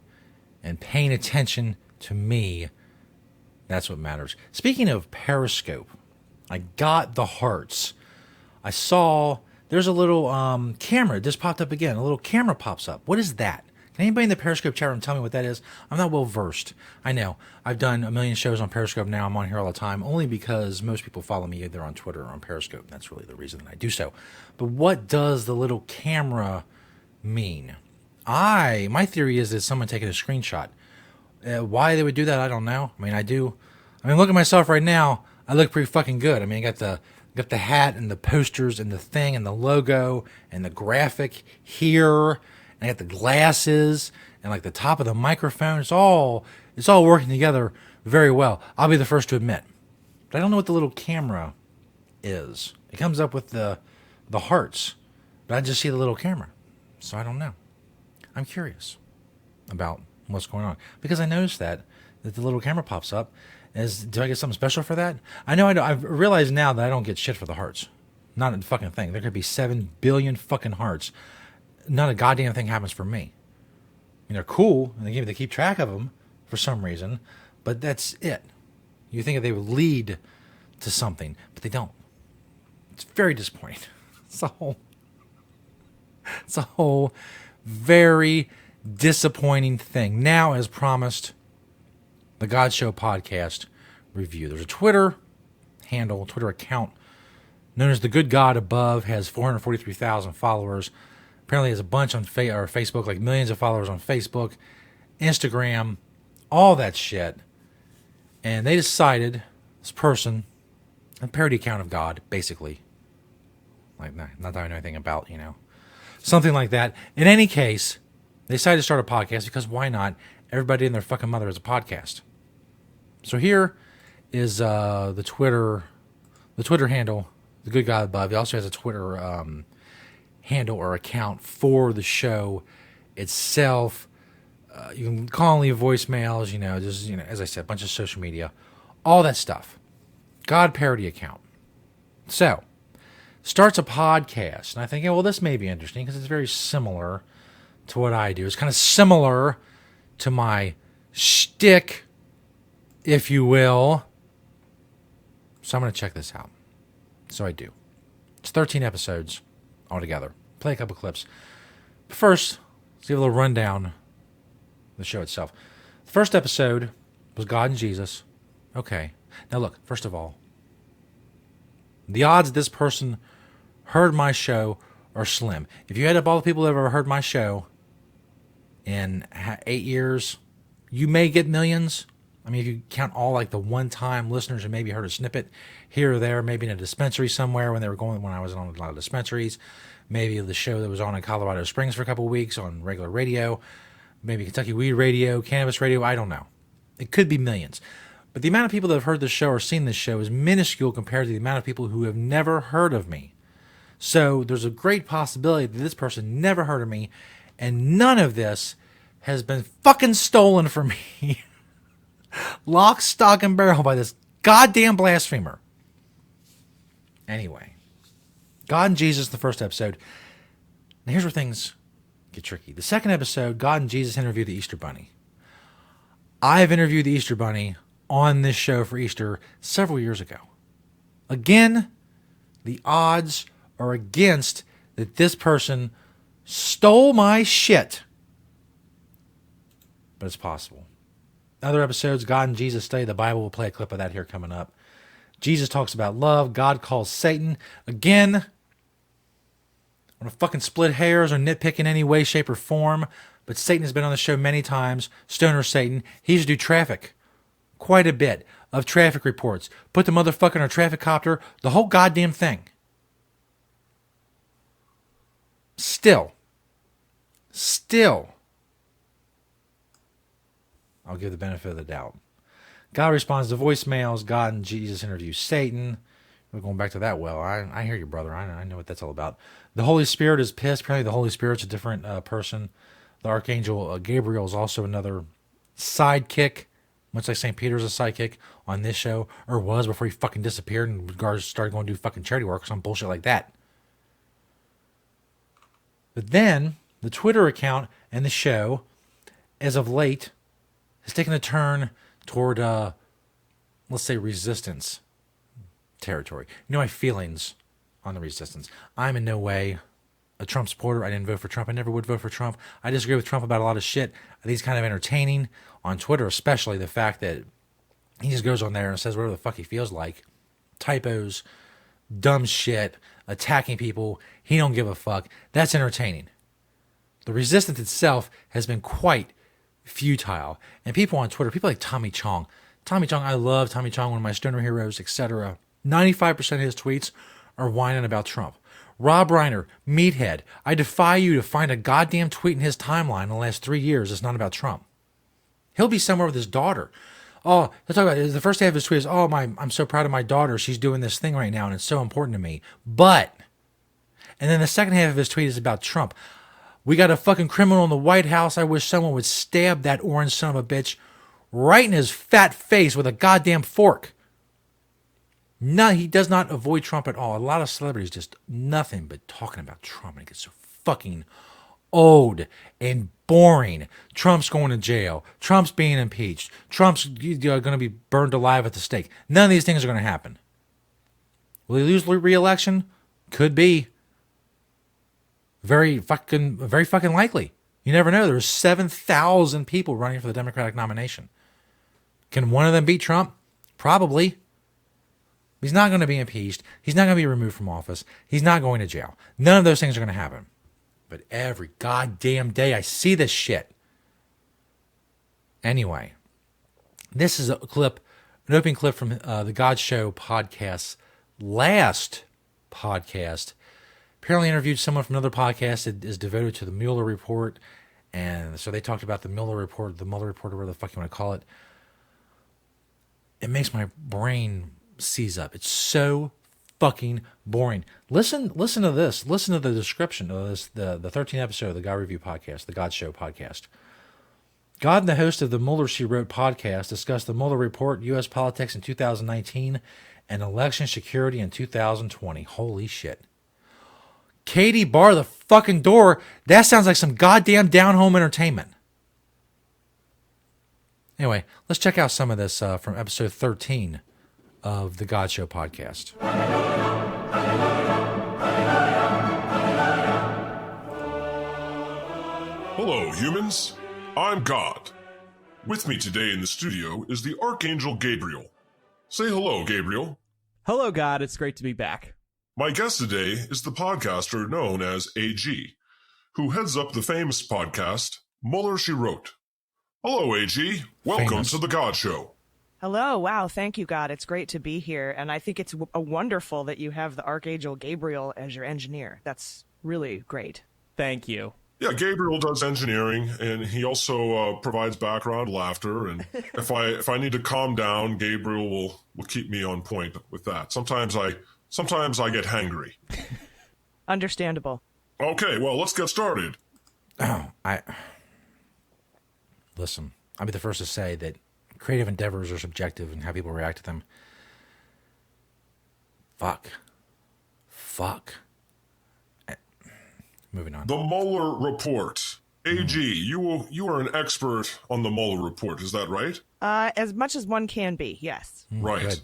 and paying attention to me. That's what matters. Speaking of Periscope, I got the hearts. I saw... There's a little camera. It just popped up again. A little camera pops up. What is that? Can anybody in the Periscope chat room tell me what that is? I'm not well versed. I know. I've done a million shows on Periscope now. I'm on here all the time, only because most people follow me either on Twitter or on Periscope. That's really the reason that I do so. But what does the little camera mean? My theory is that someone taking a screenshot. Why they would do that, I don't know. I mean, look at myself right now. I look pretty fucking good. I mean, I got the hat and the posters and the thing and the logo and the graphic here. And I got the glasses and like the top of the microphone. It's all working together very well. I'll be the first to admit. But I don't know what the little camera is. It comes up with the hearts, but I just see the little camera. So I don't know. I'm curious about what's going on because I noticed that the little camera pops up. Do I get something special for that? I know. I've realized now that I don't get shit for the hearts. Not a fucking thing. There could be 7 billion fucking hearts. Not a goddamn thing happens for me. I mean, they're cool, and they keep track of them for some reason, but that's it. You think that they would lead to something, but they don't. It's very disappointing. It's a whole very disappointing thing. Now, as promised, the God Show podcast review. There's a Twitter account known as The Good God Above, has 443,000 followers. Apparently has a bunch on Facebook, like millions of followers on Facebook, Instagram, all that shit. And they decided, this person, a parody account of God, basically. Like, not that I know anything about, something like that. In any case, they decided to start a podcast because why not? Everybody and their fucking mother has a podcast. So here is the Twitter handle, The Good God Above. He also has a Twitter handle or account for the show itself. You can call and leave voicemails, just as I said, a bunch of social media, all that stuff. God parody account. So starts a podcast, and I think, well, this may be interesting because it's very similar to what I do. It's kind of similar to my shtick, if you will. So I'm going to check this out. So I do. It's 13 episodes altogether. Play a couple clips. But first, let's give a little rundown of the show itself. The first episode was God and Jesus. Okay. Now look, first of all, the odds this person heard my show are slim. If you add up all the people that have ever heard my show in 8 years, you may get millions. I mean, if you count all like the one-time listeners who maybe heard a snippet here or there, maybe in a dispensary somewhere when I was on a lot of dispensaries, maybe the show that was on in Colorado Springs for a couple of weeks on regular radio, maybe Kentucky Weed Radio, Cannabis Radio, I don't know. It could be millions. But the amount of people that have heard this show or seen this show is minuscule compared to the amount of people who have never heard of me. So there's a great possibility that this person never heard of me, and none of this has been fucking stolen from me. Lock, stock, and barrel by this goddamn blasphemer. Anyway, God and Jesus, the first episode. Now here's where things get tricky. The second episode, God and Jesus interview the Easter Bunny. I've interviewed the Easter Bunny on this show for Easter several years ago. Again, the odds are against that this person stole my shit. But it's possible. Other episodes, God and Jesus study the Bible. We'll play a clip of that here coming up. Jesus talks about love. God calls Satan. Again, I want to fucking split hairs or nitpick in any way, shape, or form. But Satan has been on the show many times. Stoner Satan. He used to do traffic. Quite a bit of traffic reports. Put the motherfucker in a traffic copter. The whole goddamn thing. Still, I'll give the benefit of the doubt. God responds to voicemails. God and Jesus interview Satan. We're going back to that well. I hear you, brother. I know what that's all about. The Holy Spirit is pissed. Apparently the Holy Spirit's a different person. The Archangel Gabriel is also another sidekick, much like St. Peter's a sidekick on this show, or was before he fucking disappeared and guards started going to do fucking charity work or some bullshit like that. But then, the Twitter account and the show, as of late, has taken a turn toward, let's say, resistance territory. You know my feelings on the resistance. I'm in no way a Trump supporter. I didn't vote for Trump. I never would vote for Trump. I disagree with Trump about a lot of shit. I think he's kind of entertaining on Twitter, especially the fact that he just goes on there and says whatever the fuck he feels like. Typos, dumb shit, attacking people. He don't give a fuck. That's entertaining. The resistance itself has been quite futile. And people on Twitter, people like Tommy Chong. Tommy Chong, I love Tommy Chong, one of my stoner heroes, etc. 95% of his tweets are whining about Trump. Rob Reiner, meathead. I defy you to find a goddamn tweet in his timeline in the last 3 years that's not about Trump. He'll be somewhere with his daughter. Oh, he'll talk about it. The first half of his tweet is, I'm so proud of my daughter. She's doing this thing right now, and it's so important to me. But, and then the second half of his tweet is about Trump. We got a fucking criminal in the White House. I wish someone would stab that orange son of a bitch right in his fat face with a goddamn fork. No, he does not avoid Trump at all. A lot of celebrities just nothing but talking about Trump, and it gets so fucking old and boring. Trump's going to jail. Trump's being impeached. Trump's going to be burned alive at the stake. None of these things are going to happen. Will he lose re-election? Could be. Very fucking likely. You never know. There's 7,000 people running for the Democratic nomination. Can one of them beat Trump? Probably. He's not going to be impeached. He's not going to be removed from office. He's not going to jail. None of those things are going to happen. But every goddamn day I see this shit. Anyway, this is a clip, an opening clip from the God Show podcast's last podcast. Apparently interviewed someone from another podcast that is devoted to the Mueller report. And so they talked about the Mueller report, or whatever the fuck you want to call it. It makes my brain seize up. It's so fucking boring. Listen to this. Listen to the description of this, the 13th episode of the God Review podcast, the God Show podcast. God and the host of the Mueller She Wrote podcast discussed the Mueller report, U.S. politics in 2019, and election security in 2020. Holy shit. Katie, bar the fucking door. That sounds like some goddamn down-home entertainment. Anyway, let's check out some of this from episode 13 of the God Show podcast. Hello, humans. I'm God. With me today in the studio is the Archangel Gabriel. Say hello, Gabriel. Hello, God. It's great to be back. My guest today is the podcaster known as AG, who heads up the famous podcast, Mueller She Wrote. Hello, AG. Welcome to the God Show. Hello. Wow. Thank you, God. It's great to be here. And I think it's wonderful that you have the Archangel Gabriel as your engineer. That's really great. Thank you. Yeah, Gabriel does engineering, and he also provides background laughter. And if I need to calm down, Gabriel will keep me on point with that. Sometimes I get hangry. Understandable. Okay, well, let's get started. Listen, I'll be the first to say that creative endeavors are subjective and how people react to them. Fuck. fuck? Moving on. The Mueller report. AG, you are an expert on the Mueller report, is that right? As much as one can be, yes. Right. Good.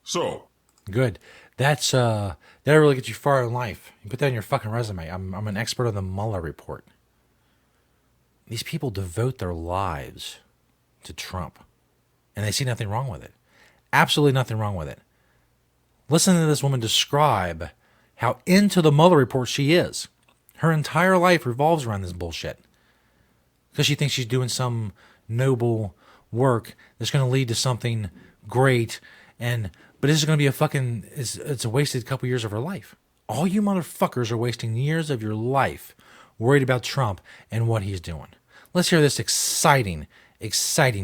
So. Good. That'll really get you far in life. You put that in your fucking resume. I'm an expert on the Mueller report. These people devote their lives to Trump, and they see nothing wrong with it. Absolutely nothing wrong with it. Listen to this woman describe how into the Mueller report she is. Her entire life revolves around this bullshit. Because she thinks she's doing some noble work that's going to lead to something great, but this is going to be it's a wasted couple years of her life. All you motherfuckers are wasting years of your life worried about Trump and what he's doing. Let's hear this exciting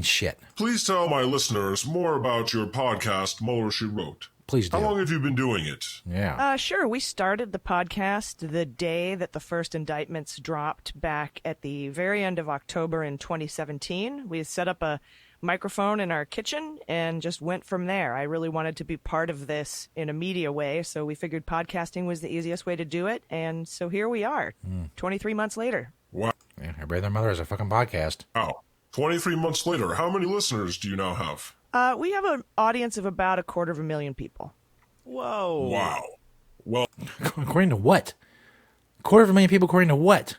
shit. Please tell my listeners more about your podcast, Mueller, She Wrote. Please do. How long have you been doing it? Yeah. Sure. We started the podcast the day that the first indictments dropped back at the very end of October in 2017. We set up a microphone in our kitchen and just went from there. I really wanted to be part of this in a media way, so we figured podcasting was the easiest way to do it, and so here we are, 23 months later. Wow. Yeah, everybody and their mother has a fucking podcast. Wow. 23 months later, how many listeners do you now have? We have an audience of about 250,000 people. Whoa. Wow. Well, according to what? 250,000 people according to what?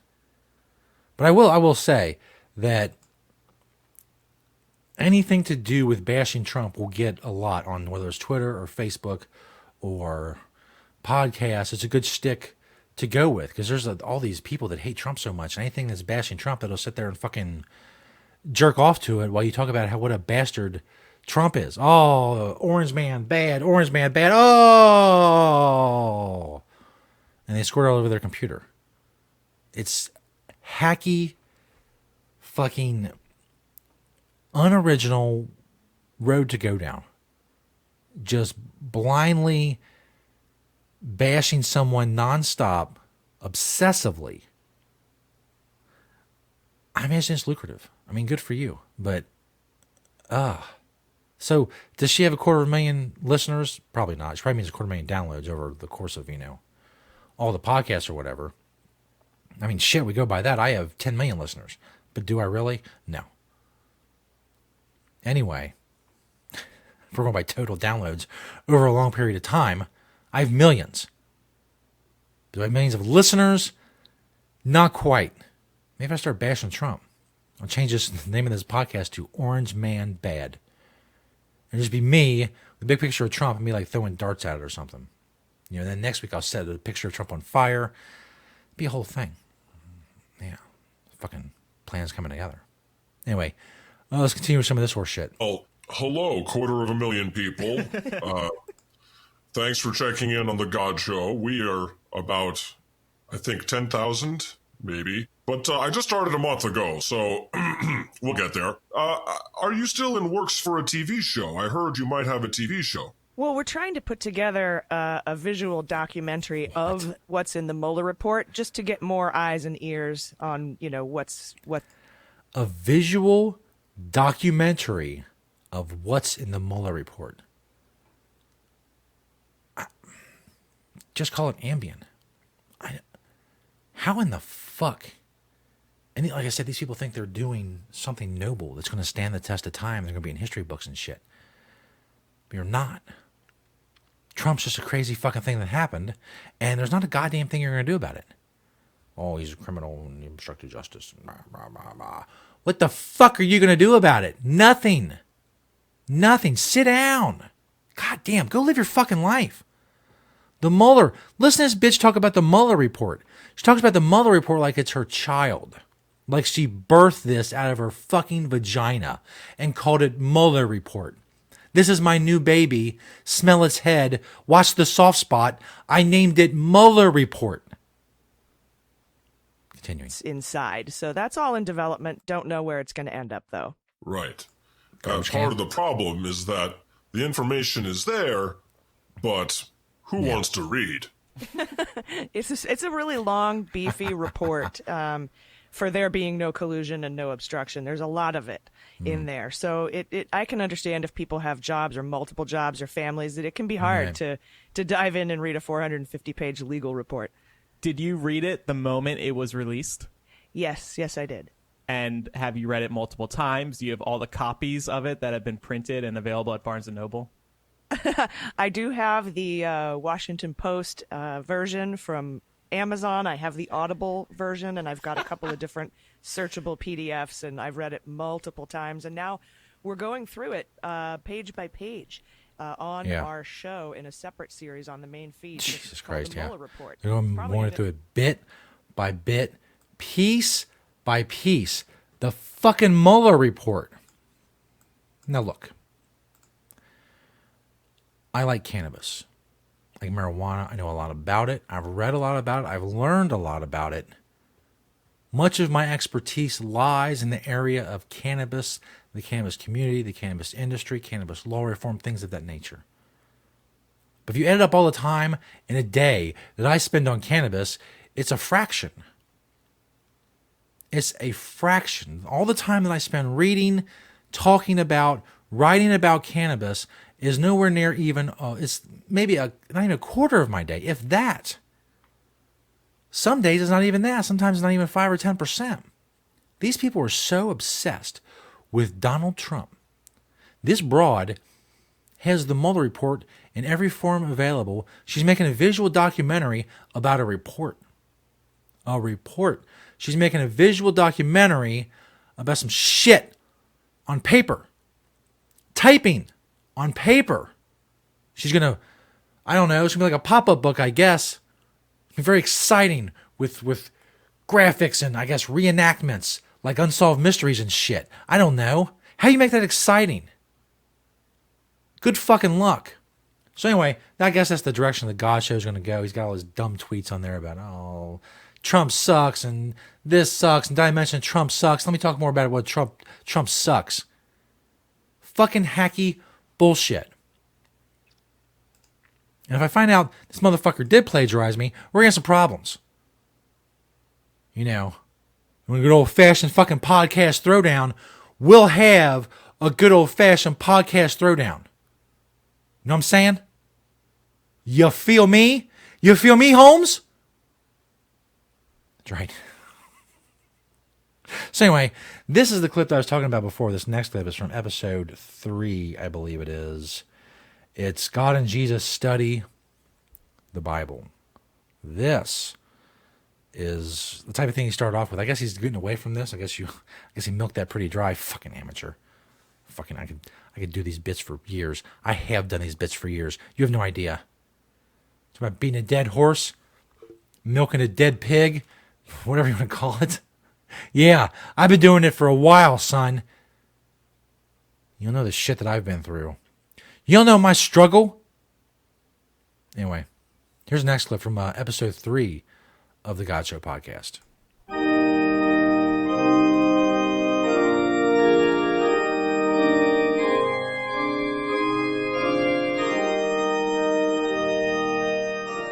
But I will say that anything to do with bashing Trump will get a lot on whether it's Twitter or Facebook or podcasts. It's a good stick to go with because there's all these people that hate Trump so much. And anything that's bashing Trump, that'll sit there and fucking jerk off to it while you talk about what a bastard Trump is. Oh, orange man bad, oh. And they squirt all over their computer. It's hacky, fucking unoriginal road to go down. Just blindly bashing someone nonstop, obsessively. I imagine it's lucrative. I mean, good for you. But, so, does she have 250,000 listeners? Probably not. She probably means 250,000 downloads over the course of, all the podcasts or whatever. I mean, shit, we go by that. I have 10 million listeners. But do I really? No. Anyway, if we're going by total downloads over a long period of time, I have millions. Do I have millions of listeners? Not quite. Maybe I start bashing Trump. I'll change the name of this podcast to Orange Man Bad. It'll just be me with a big picture of Trump and me like throwing darts at it or something. Then next week I'll set a picture of Trump on fire. It'll be a whole thing. Yeah. Fucking plans coming together. Anyway, let's continue with some of this horse shit. Oh, hello, 250,000 people. Thanks for checking in on The God Show. We are about, I think, 10,000, maybe. But I just started a month ago, so we'll get there. Are you still in works for a TV show? I heard you might have a TV show. Well, we're trying to put together a visual documentary of what's in the Mueller report, just to get more eyes and ears on, what. A visual documentary of what's in the Mueller report. Just call it Ambien. How in the fuck? And like I said, these people think they're doing something noble that's going to stand the test of time. They're going to be in history books and shit. But you're not. Trump's just a crazy fucking thing that happened, and there's not a goddamn thing you're going to do about it. Oh, he's a criminal and he obstructed justice. Blah, blah, blah, blah. What the fuck are you going to do about it? Nothing. Nothing. Sit down. God damn, go live your fucking life. The Mueller. Listen to this bitch talk about the Mueller report. She talks about the Mueller report like it's her child. Like she birthed this out of her fucking vagina and called it Mueller report. This is my new baby. Smell its head. Watch the soft spot. I named it Mueller report. Continuing. It's inside. So that's all in development. Don't know where it's going to end up, though. Right. Part of the problem is that the information is there, but who wants to read? It's a really long, beefy report. for there being no collusion and no obstruction. There's a lot of it in there. So I can understand if people have jobs or multiple jobs or families that it can be hard to dive in and read a 450-page legal report. Did you read it the moment it was released? Yes, I did. And have you read it multiple times? Do you have all the copies of it that have been printed and available at Barnes & Noble? I do have the Washington Post version from Amazon. I have the Audible version, and I've got a couple of different searchable PDFs, and I've read it multiple times. And now we're going through it page by page on our show in a separate series on the main feed. Jesus Christ, the Mueller Report. They're going through it bit by bit, piece by piece. The fucking Mueller Report. Now look. I like cannabis. I like marijuana. I know a lot about it. I've read a lot about it. I've learned a lot about it. Much of my expertise lies in the area of cannabis, the cannabis community, the cannabis industry, cannabis law reform, things of that nature. But if you add it up all the time in a day that I spend on cannabis, it's a fraction. It's a fraction. All the time that I spend reading, talking about, writing about cannabis is nowhere near even, it's maybe not even a quarter of my day, if that. Some days it's not even that. Sometimes it's not even 5 or 10%. These people are so obsessed with Donald Trump. This broad has the Mueller Report in every form available. She's making a visual documentary about a report. A report. She's making a visual documentary about some shit on paper. Typing on paper. She's going to, I don't know, it's going to be like a pop-up book, I guess. It's very exciting with graphics and, I guess, reenactments, like unsolved mysteries and shit. I don't know. How do you make that exciting? Good fucking luck. So anyway, I guess that's the direction the God Show is going to go. He's got all his dumb tweets on there about, oh, Trump sucks and this sucks. And did I mention Trump sucks? Let me talk more about what Trump sucks. Fucking hacky bullshit. And if I find out this motherfucker did plagiarize me, we're going to have some problems. You know, when a good old-fashioned fucking podcast throwdown, we'll have a good old-fashioned podcast throwdown. You know what I'm saying? You feel me? You feel me, Holmes? That's right. So anyway, this is the clip that I was talking about before. This next clip is from episode 3, I believe it is. It's God and Jesus Study the Bible. This is the type of thing he started off with. I guess he's getting away from this. I guess he milked that pretty dry. Fucking amateur. Fucking, I could do these bits for years. I have done these bits for years. You have no idea. It's about beating a dead horse, milking a dead pig, whatever you want to call it. Yeah, I've been doing it for a while, son. You'll know the shit that I've been through. You'll know my struggle. Anyway, here's the next clip from episode 3 of the God Show podcast.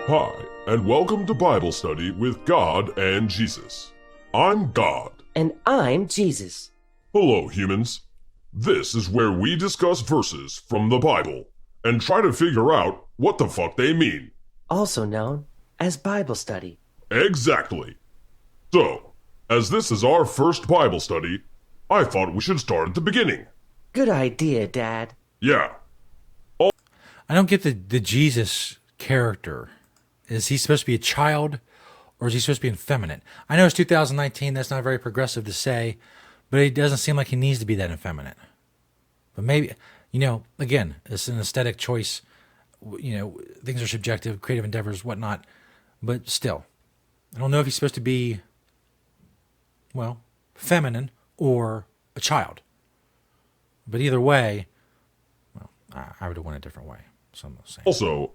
Hi, and welcome to Bible Study with God and Jesus. I'm God. And I'm Jesus. Hello, humans. This is where we discuss verses from the Bible and try to figure out what the fuck they mean. Also known as Bible study. Exactly. So, as this is our first Bible study, I thought we should start at the beginning. Good idea, Dad. Yeah. I don't get the Jesus character. Is he supposed to be a child, or is he supposed to be effeminate? I know it's 2019, that's not very progressive to say, but it doesn't seem like he needs to be that effeminate. But maybe, you know, again, it's an aesthetic choice. You know, things are subjective, creative endeavors, whatnot. But still, I don't know if he's supposed to be, well, feminine or a child. But either way, well, I would have went a different way. So I'm saying. Also,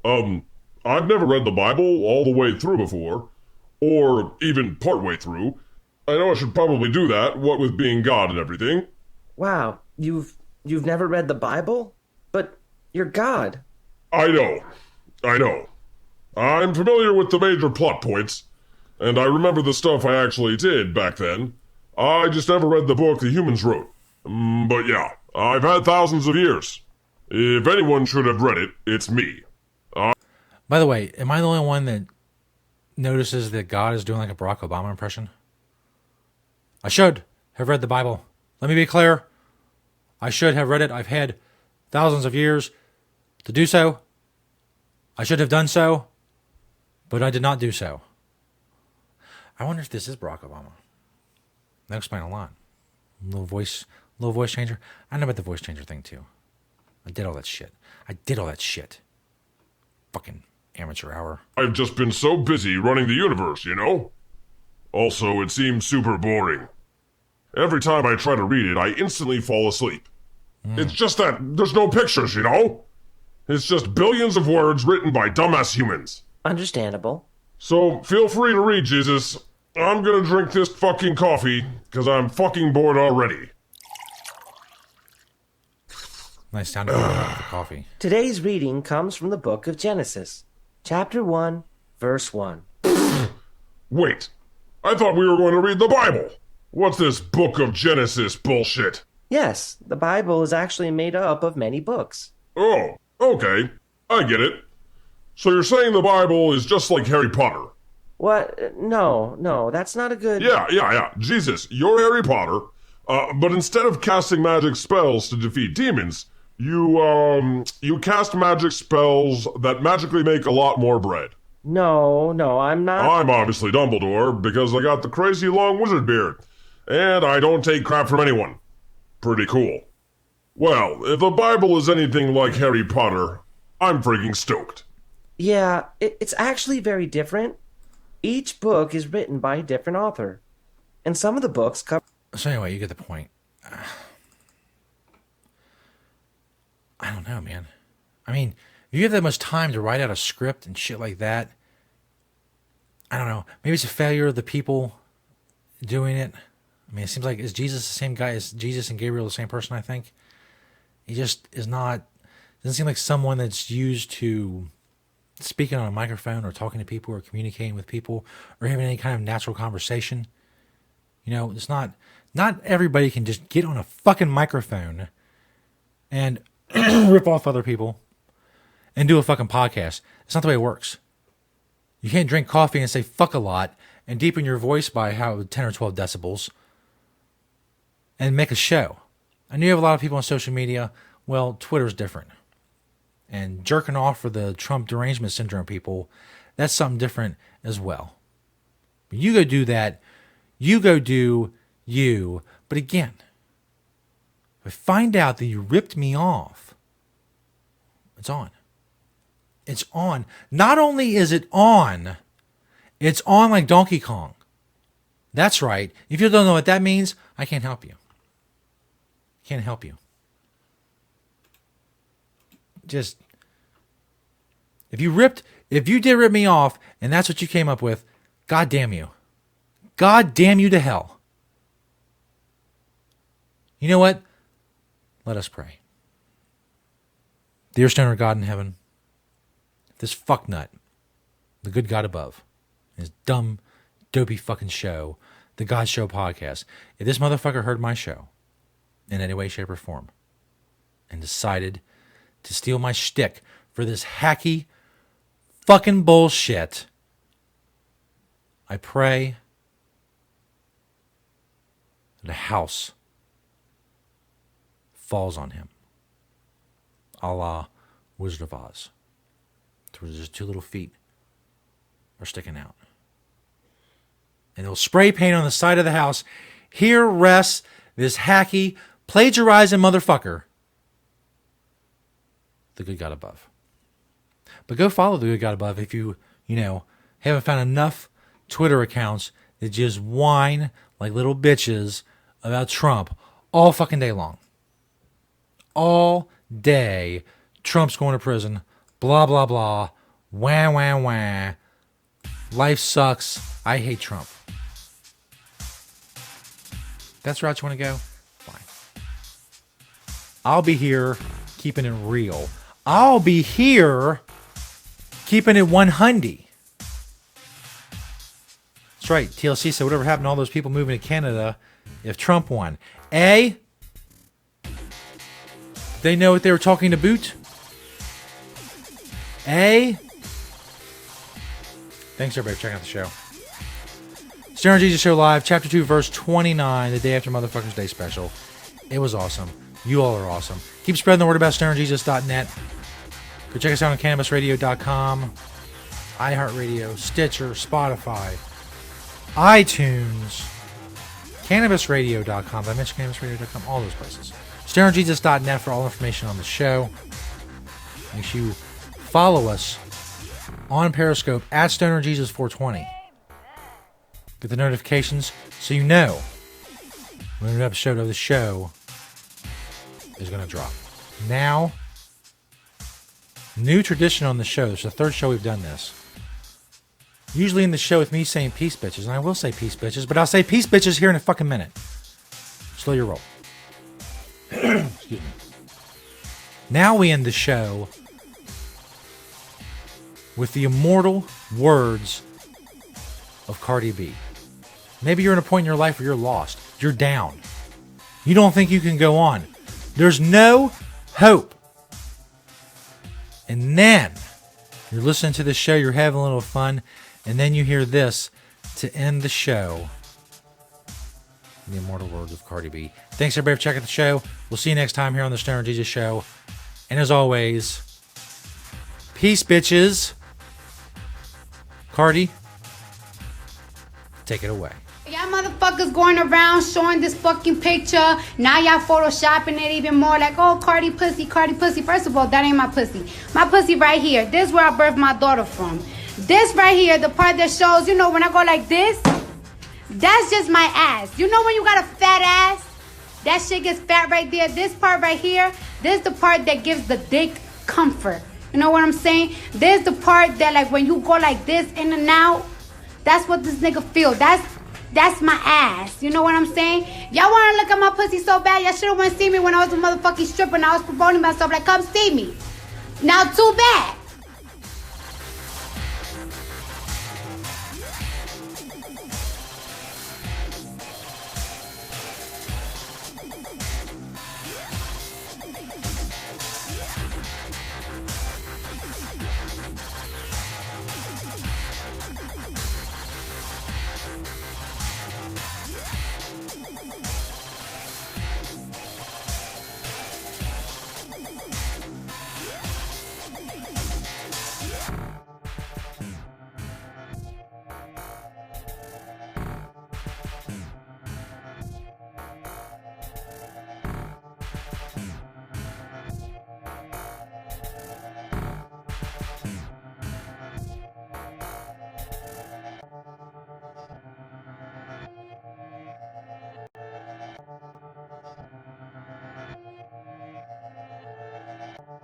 I've never read the Bible all the way through before, or even partway through. I know I should probably do that, what with being God and everything. Wow, you've never read the Bible? But you're God. I know. I'm familiar with the major plot points, and I remember the stuff I actually did back then. I just never read the book the humans wrote. But yeah, I've had thousands of years. If anyone should have read it, it's me. By the way, am I the only one that notices that God is doing like a Barack Obama impression? I should have read the Bible. Let me be clear. I should have read it. I've had thousands of years to do so. I should have done so, but I did not do so. I wonder if this is Barack Obama. That explains a lot. Little voice changer. I know about the voice changer thing too. I did all that shit. Fucking amateur hour. I've just been so busy running the universe, you know? Also, it seems super boring. Every time I try to read it, I instantly fall asleep. It's just that there's no pictures, you know? It's just billions of words written by dumbass humans. Understandable. So, feel free to read, Jesus. I'm gonna drink this fucking coffee, because I'm fucking bored already. Nice sound effect for coffee. Today's reading comes from the book of Genesis, chapter 1, verse 1. Wait, I thought we were going to read the Bible. What's this book of Genesis bullshit? Yes, the Bible is actually made up of many books. Oh, okay. I get it. So you're saying the Bible is just like Harry Potter? What? No, that's not a good... Yeah. Jesus, you're Harry Potter, but instead of casting magic spells to defeat demons, you cast magic spells that magically make a lot more bread. No, I'm not... I'm obviously Dumbledore, because I got the crazy long wizard beard, and I don't take crap from anyone. Pretty cool. Well, if the Bible is anything like Harry Potter, I'm freaking stoked. Yeah, it's actually very different. Each book is written by a different author, and some of the books cover... So anyway, you get the point. I don't know, man. I mean, if you have that much time to write out a script and shit like that, I don't know. Maybe it's a failure of the people doing it. I mean, it seems like, is Jesus the same guy? Is Jesus and Gabriel the same person, I think? He just is not... Doesn't seem like someone that's used to speaking on a microphone or talking to people or communicating with people or having any kind of natural conversation. You know, it's not everybody can just get on a fucking microphone and rip off other people and do a fucking podcast. It's not the way it works. You can't drink coffee and say fuck a lot and deepen your voice by 10 or 12 decibels and make a show. I know you have a lot of people on social media. Well, Twitter's different. And jerking off for the Trump derangement syndrome people, that's something different as well. But you go do that. You go do you. But again, if I find out that you ripped me off, it's on. It's on. Not only is it on, it's on like Donkey Kong. That's right. If you don't know what that means, I can't help you. Can't help you. Just, if you did rip me off and that's what you came up with, God damn you. God damn you to hell. You know what? Let us pray. Dear Stoner God in heaven, this fucknut, the good God above, his dumb, dopey fucking show, the God Show podcast, if this motherfucker heard my show in any way, shape, or form and decided to steal my shtick for this hacky fucking bullshit, I pray that a house falls on him, a la Wizard of Oz, where just two little feet are sticking out. And they'll spray paint on the side of the house, here rests this hacky, plagiarizing motherfucker, the good God above. But go follow the good God above if you haven't found enough Twitter accounts that just whine like little bitches about Trump all fucking day long. All day, Trump's going to prison, blah, blah, blah, wah, wah, wah. Life sucks. I hate Trump. That's the route you want to go? Fine. I'll be here keeping it real. I'll be here keeping it 100. That's right. TLC said, whatever happened to all those people moving to Canada if Trump won? A, they know what they were talking to boot? A, thanks everybody for checking out the show. Stoner Jesus Show Live, Chapter 2, Verse 29, the day after Motherfuckers Day special. It was awesome. You all are awesome. Keep spreading the word about stonerjesus.net. Go check us out on CannabisRadio.com, iHeartRadio, Stitcher, Spotify, iTunes, CannabisRadio.com. Did I mention CannabisRadio.com? All those places. StonerJesus.net for all information on the show. Make sure you follow us on Periscope at StonerJesus420. Get the notifications so you know when an episode of the show is going to drop. Now, new tradition on the show. This is the third show we've done this. Usually in the show with me saying peace bitches, and I will say peace bitches, but I'll say peace bitches here in a fucking minute. Slow your roll. Excuse me. Now we end the show with the immortal words of Cardi B. Maybe you're in a point in your life where you're lost. You're down. You don't think you can go on. There's no hope. And then you're listening to the show, you're having a little fun, and then you hear this to end the show. The immortal words of Cardi B. Thanks everybody for checking the show. We'll see you next time here on the Stoner Jesus Show. And as always, peace, bitches. Cardi, take it away. Y'all motherfuckers going around showing this fucking picture. Now y'all photoshopping it even more. Like, oh, Cardi pussy, Cardi pussy. First of all, that ain't my pussy. My pussy right here. This is where I birthed my daughter from. This right here, the part that shows, you know, when I go like this, that's just my ass. You know when you got a fat ass? That shit gets fat right there. This part right here, this is the part that gives the dick comfort. You know what I'm saying? This is the part that, like, when you go like this in and out, that's what this nigga feel. That's my ass. You know what I'm saying? Y'all want to look at my pussy so bad? Y'all should have went see me when I was a motherfucking stripper and I was promoting myself. Like, come see me. Now, too bad.